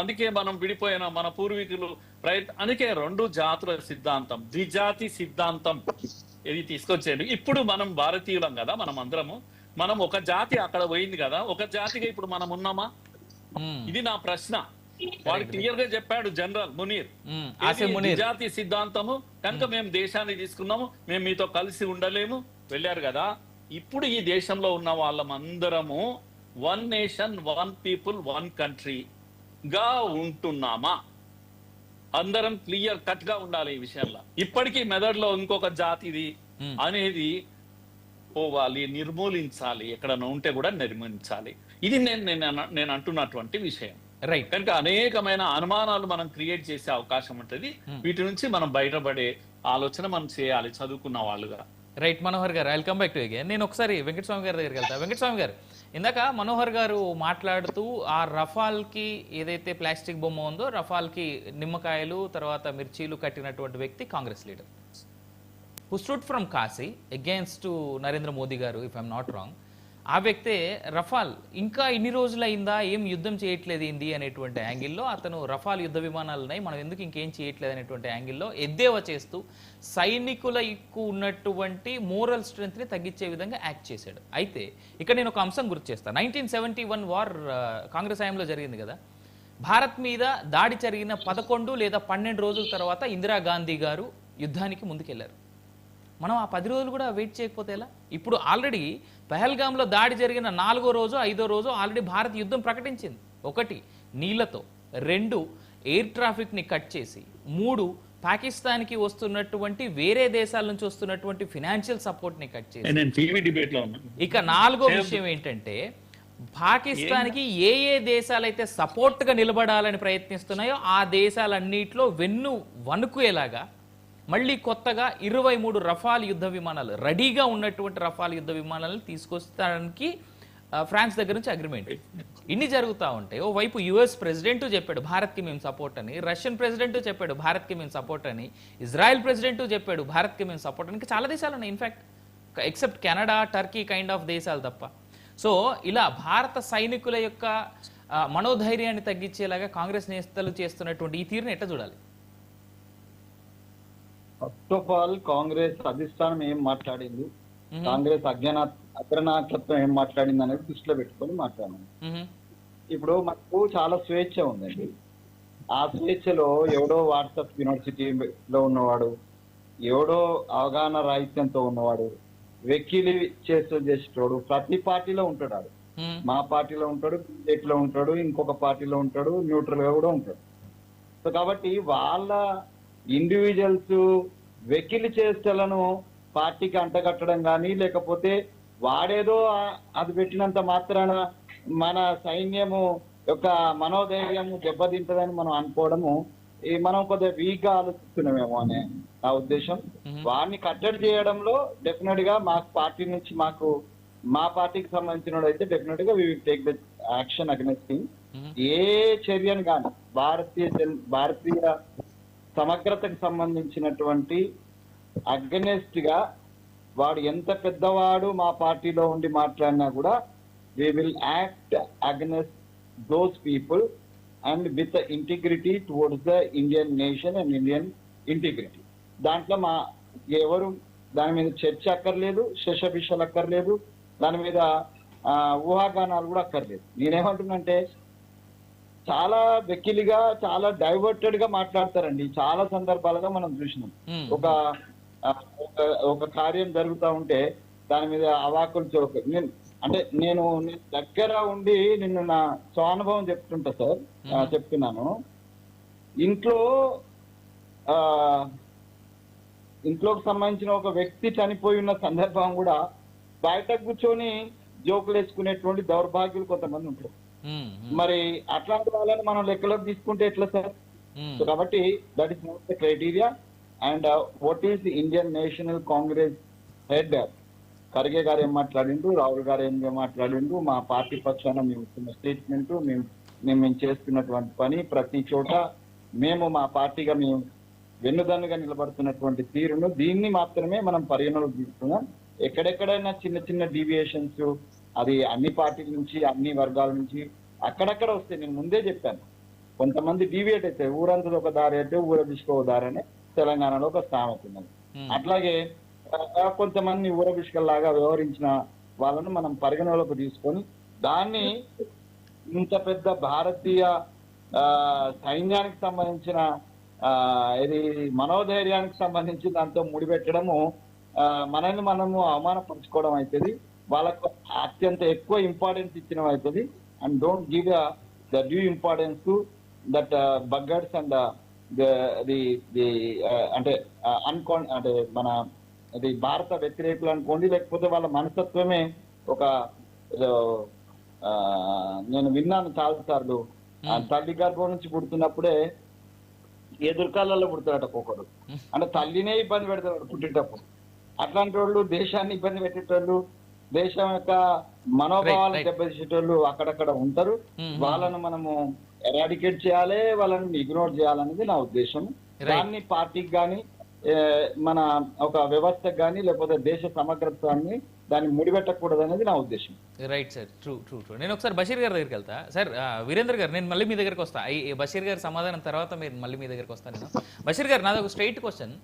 అందుకే మనం విడిపోయిన మన పూర్వీకులు అందుకే 2 జాతుల సిద్ధాంతం, ద్విజాతి సిద్ధాంతం ఇది తీసుకొచ్చేది. ఇప్పుడు మనం భారతీయులం కదా, మనం అందరము, మనం ఒక జాతి అక్కడ పోయింది కదా, ఒక జాతిగా ఇప్పుడు మనం ఉన్నామా? ఇది నా ప్రశ్న. వాడు క్లియర్ గా చెప్పాడు జనరల్ మునీర్, ద్విజాతి సిద్ధాంతము కనుక మేము దేశాన్ని తీసుకున్నాము, మేము మీతో కలిసి ఉండలేము, వెళ్ళారు కదా. ఇప్పుడు ఈ దేశంలో ఉన్న వాళ్ళమందరము 1 నేషన్ 1 పీపుల్ 1 కంట్రీ గా ఉంటున్నామా? అందరం క్లియర్ కట్ గా ఉండాలి ఈ విషయంలో. ఇప్పటికీ మెదడులో ఇంకొక జాతిది అనేది పోవాలి, నిర్మూలించాలి, ఎక్కడన్నా ఉంటే కూడా నిర్మూలించాలి. ఇది నేను అంటున్నటువంటి విషయం. రైట్. కనుక అనేకమైన అనుమానాలు మనం క్రియేట్ చేసే అవకాశం ఉంటుంది. వీటి నుంచి మనం బయటపడే ఆలోచన మనం చేయాలి చదువుకున్న వాళ్ళుగా. రైట్ మనోహర్ గారు, I will come back to again. నేను ఒకసారి వెంకటస్వామి గారి దగ్గరికి వెళ్తా. వెంకటస్వామి గారు, ఇందాక మనోహర్ గారు మాట్లాడుతూ ఆ రఫాల్కి ఏదైతే ప్లాస్టిక్ బొమ్మ ఉందో, రఫాల్కి నిమ్మకాయలు తర్వాత మిర్చీలు కట్టినటువంటి వ్యక్తి Congress leader who stood from Kashi against to Narendra Modi గారు, ఇఫ్ ఐఎమ్ నాట్ రాంగ్. ఆ వ్యక్తే రఫాల్ ఇంకా ఇన్ని రోజులైందా, ఏం యుద్ధం చేయట్లేదు ఏంది అనేటువంటి యాంగిల్లో అతను రఫాల్ యుద్ధ విమానాలు ఉన్నాయి, మనం ఎందుకు ఇంకేం చేయట్లేదు అనేటువంటి యాంగిల్లో ఎద్దేవా చేస్తూ సైనికులకు ఉన్నటువంటి మోరల్ స్ట్రెంగ్త్ని తగ్గించే విధంగా యాక్ట్ చేశాడు. అయితే ఇక్కడ నేను ఒక అంశం గుర్తు చేస్తాను. 1971 వార్ కాంగ్రెస్ హయాంలో జరిగింది కదా. భారత్ మీద దాడి జరిగిన 11 లేదా 12 రోజుల తర్వాత ఇందిరాగాంధీ గారు యుద్ధానికి ముందుకెళ్లారు. మనం ఆ 10 రోజులు కూడా వెయిట్ చేయకపోతే ఎలా? ఇప్పుడు ఆల్రెడీ పహల్గామ్లో దాడి జరిగిన 4వ రోజు 5వ రోజు ఆల్రెడీ భారత్ యుద్ధం ప్రకటించింది. 1 నీళ్లతో, 2 ఎయిర్ ట్రాఫిక్ని కట్ చేసి, 3 పాకిస్తాన్కి వస్తున్నటువంటి వేరే దేశాల నుంచి వస్తున్నటువంటి ఫినాన్షియల్ సపోర్ట్ని కట్ చేసి, ఇక 4వ విషయం ఏంటంటే పాకిస్తాన్కి ఏ దేశాలైతే సపోర్ట్గా నిలబడాలని ప్రయత్నిస్తున్నాయో ఆ దేశాలన్నింటిలో వెన్ను వణుకుయేలాగా మళ్ళీ కొత్తగా 23 రఫాల్ యుద్ధ విమానాలు, రెడీగా ఉన్నటువంటి రఫాల్ యుద్ధ విమానాలను తీసుకొస్తానికి ఫ్రాన్స్ దగ్గర నుంచి అగ్రిమెంట్. ఇన్ని జరుగుతూ ఉంటాయి. ఓవైపు యుఎస్ ప్రెసిడెంట్ చెప్పాడు భారత్కి మేము సపోర్ట్ అని, రష్యన్ ప్రెసిడెంట్ చెప్పాడు భారత్కి మేము సపోర్ట్ అని, ఇజ్రాయెల్ ప్రెసిడెంట్ చెప్పాడు భారత్కి మేము సపోర్ట్ అని. చాలా దేశాలు ఉన్నాయి in fact, except Canada, Turkey kind of దేశాలు తప్ప. సో ఇలా భారత సైనికుల యొక్క మనోధైర్యాన్ని తగ్గించేలాగా కాంగ్రెస్ నేతలు చేస్తున్నటువంటి ఈ తీరుని ఎట్లా చూడాలి? ఫస్ట్ ఆఫ్ ఆల్ కాంగ్రెస్ అధిష్టానం ఏం మాట్లాడింది, కాంగ్రెస్ అగ్రనాయకత్వం ఏం మాట్లాడింది అనేది దృష్టిలో పెట్టుకొని మాట్లాడాను. ఇప్పుడు మనకు చాలా స్వేచ్ఛ ఉందండి. ఆ స్వేచ్ఛలో ఎవడో వాట్సాప్ యూనివర్సిటీలో ఉన్నవాడు, ఎవడో అవగాహన రాహిత్యంతో ఉన్నవాడు, వెకిలి చేసేటోడు ప్రతి పార్టీలో ఉంటాడు. మా పార్టీలో ఉంటాడు, బీజేపీలో ఉంటాడు, ఇంకొక పార్టీలో ఉంటాడు, న్యూట్రల్ గా కూడా ఉంటాడు. సో కాబట్టి వాళ్ళ ఇండివిజువల్స్ వెకిలి చేష్టలను పార్టీకి అంటగట్టడం కానీ, లేకపోతే వాడేదో అది పెట్టినంత మాత్రాన మన సైన్యము యొక్క మనోధైర్యము దెబ్బతింటదని మనం అనుకోవడము, మనం కొద్దిగా వీక్ గా ఆలోచిస్తున్నామేమో అనే నా ఉద్దేశం. వాడిని కట్టడి చేయడంలో డెఫినెట్ గా మా పార్టీ నుంచి మా పార్టీకి సంబంధించిన అయితే డెఫినెట్ గా we will take the action against him. ఏ చర్యను కానీ భారతీయ సమగ్రతకు సంబంధించినటువంటి అగెనెస్ట్ గా వాడు ఎంత పెద్దవాడు మా పార్టీలో ఉండి మాట్లాడినా కూడా we will act against those people and with the integrity towards the Indian nation and Indian integrity. దాంట్లో ఎవరు దాని మీద చర్చ అక్కర్లేదు, శశభిషలు అక్కర్లేదు, దాని మీద ఊహాగానాలు కూడా అక్కర్లేదు. నేనేమంటున్నంటే చాలా వెకిలిగా, చాలా డైవర్టెడ్ గా మాట్లాడతారండి. చాలా సందర్భాలుగా మనం చూసినాం. ఒక కార్యం జరుగుతూ ఉంటే దాని మీద అవాకులు నేను దగ్గర ఉండి నిన్ను నా స్వానుభవం చెప్తుంటా సార్, చెప్తున్నాను. ఇంట్లో ఇంట్లోకి సంబంధించిన ఒక వ్యక్తి చనిపోయి ఉన్న సందర్భం కూడా బయట కూర్చొని జోకులు వేసుకునేటువంటి దౌర్భాగ్యులు కొంతమంది ఉంటారు. మరి అట్లాంటి వాళ్ళని మనం లెక్కలోకి తీసుకుంటే ఎట్లా సార్? సో కాబట్టి that is not the criteria. And what is the Indian national Congress head Kharge గారు ఏం మాట్లాడిండు, రాహుల్ గారు ఏం మాట్లాడిండు, మా పార్టీ పక్షాన మేము ఇస్తున్న స్టేట్మెంట్, మేము చేస్తున్నటువంటి పని, ప్రతి చోట మేము మా పార్టీగా మేము వెన్నుదన్నుగా నిలబడుతున్నటువంటి తీరును దీన్ని మాత్రమే మనం పరిగణలోకి తీసుకున్నాం. ఎక్కడెక్కడైనా చిన్న చిన్న డీవియేషన్స్ అది అన్ని పార్టీల నుంచి అన్ని వర్గాల నుంచి అక్కడక్కడ వస్తే నేను ముందే చెప్పాను, కొంతమంది డీవియేట్ అయితే ఊరంతా ఒక దారి అయితే ఊరబిష్కో దారి అని తెలంగాణలో ఒక సామెత ఉన్నది. అట్లాగే కొంతమంది ఊరబిష్కల్లాగా వ్యవహరించిన వాళ్ళను మనం పరిగణలోకి తీసుకొని దాన్ని ఇంత పెద్ద భారతీయ సైన్యానికి సంబంధించిన ఇది మనోధైర్యానికి సంబంధించి దాంతో ముడిపెట్టడము మనల్ని మనము అవమానపరుచుకోవడం అవుతుంది. వాళ్ళకు అత్యంత ఎక్కువ ఇంపార్టెన్స్ ఇచ్చడం అవుతుంది. And don't give the due importance to that buggers and అంటే అంటే మన అది భారత వ్యతిరేకులు అనుకోండి, లేకపోతే వాళ్ళ మనస్తత్వమే ఒక నేను విన్నాను చాలా సార్లు, తల్లి గర్భం నుంచి పుడుతున్నప్పుడే ఎదురుకాళ్ళలో పుడతాడట ఒక్కొక్కడు, అంటే తల్లినే ఇబ్బంది పెడతాడు పుట్టేటప్పుడు. అట్లాంటి వాళ్ళు దేశాన్ని ఇబ్బంది పెట్టేటోళ్ళు, దేశం యొక్క మనోభావాలను దెబ్బతీసేటోళ్ళు అక్కడక్కడ ఉంటారు. వాళ్ళను మనము ఎరాడికేట్ చేయాలి, వాళ్ళని ఇగ్నోర్ చేయాలనేది నా ఉద్దేశం. దాన్ని పార్టీకి కానీ మన ఒక వ్యవస్థకు కానీ లేకపోతే దేశ సమగ్రత్వాన్ని దాన్ని ముడిపెట్టకూడదు అనేది నా ఉద్దేశం. Right sir, true true true. నేను ఒకసారి బషీర్ గారి దగ్గరికి వెళ్తా. సార్ వీరేంద్ర గారు, నేను మళ్ళీ మీ దగ్గరికి వస్తా. ఈ బషీర్ గారి సమాధానం తర్వాత మీరు మళ్ళీ మీ దగ్గరికి వస్తాను నేను. బషీర్ గారు, నాది ఒక స్ట్రైట్ క్వశ్చన్.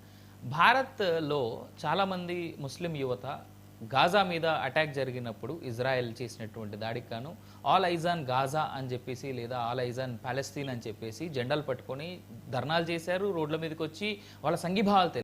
భారత్లో చాలామంది ముస్లిం యువత గాజా మీద అటాక్ జరిగినప్పుడు ఇజ్రాయెల్ చేసినటువంటి దాడికి గాను ఆల్ ఐజ్ ఆన్ గాజా అని చెప్పేసి లేదా ఆల్ ఐజ్ ఆన్ పాలస్తీన్ అని చెప్పేసి జెండాలు పట్టుకొని ధర్నాలు చేశారు, రోడ్ల మీదకి వచ్చి వాళ్ళ సంఘీభావాలు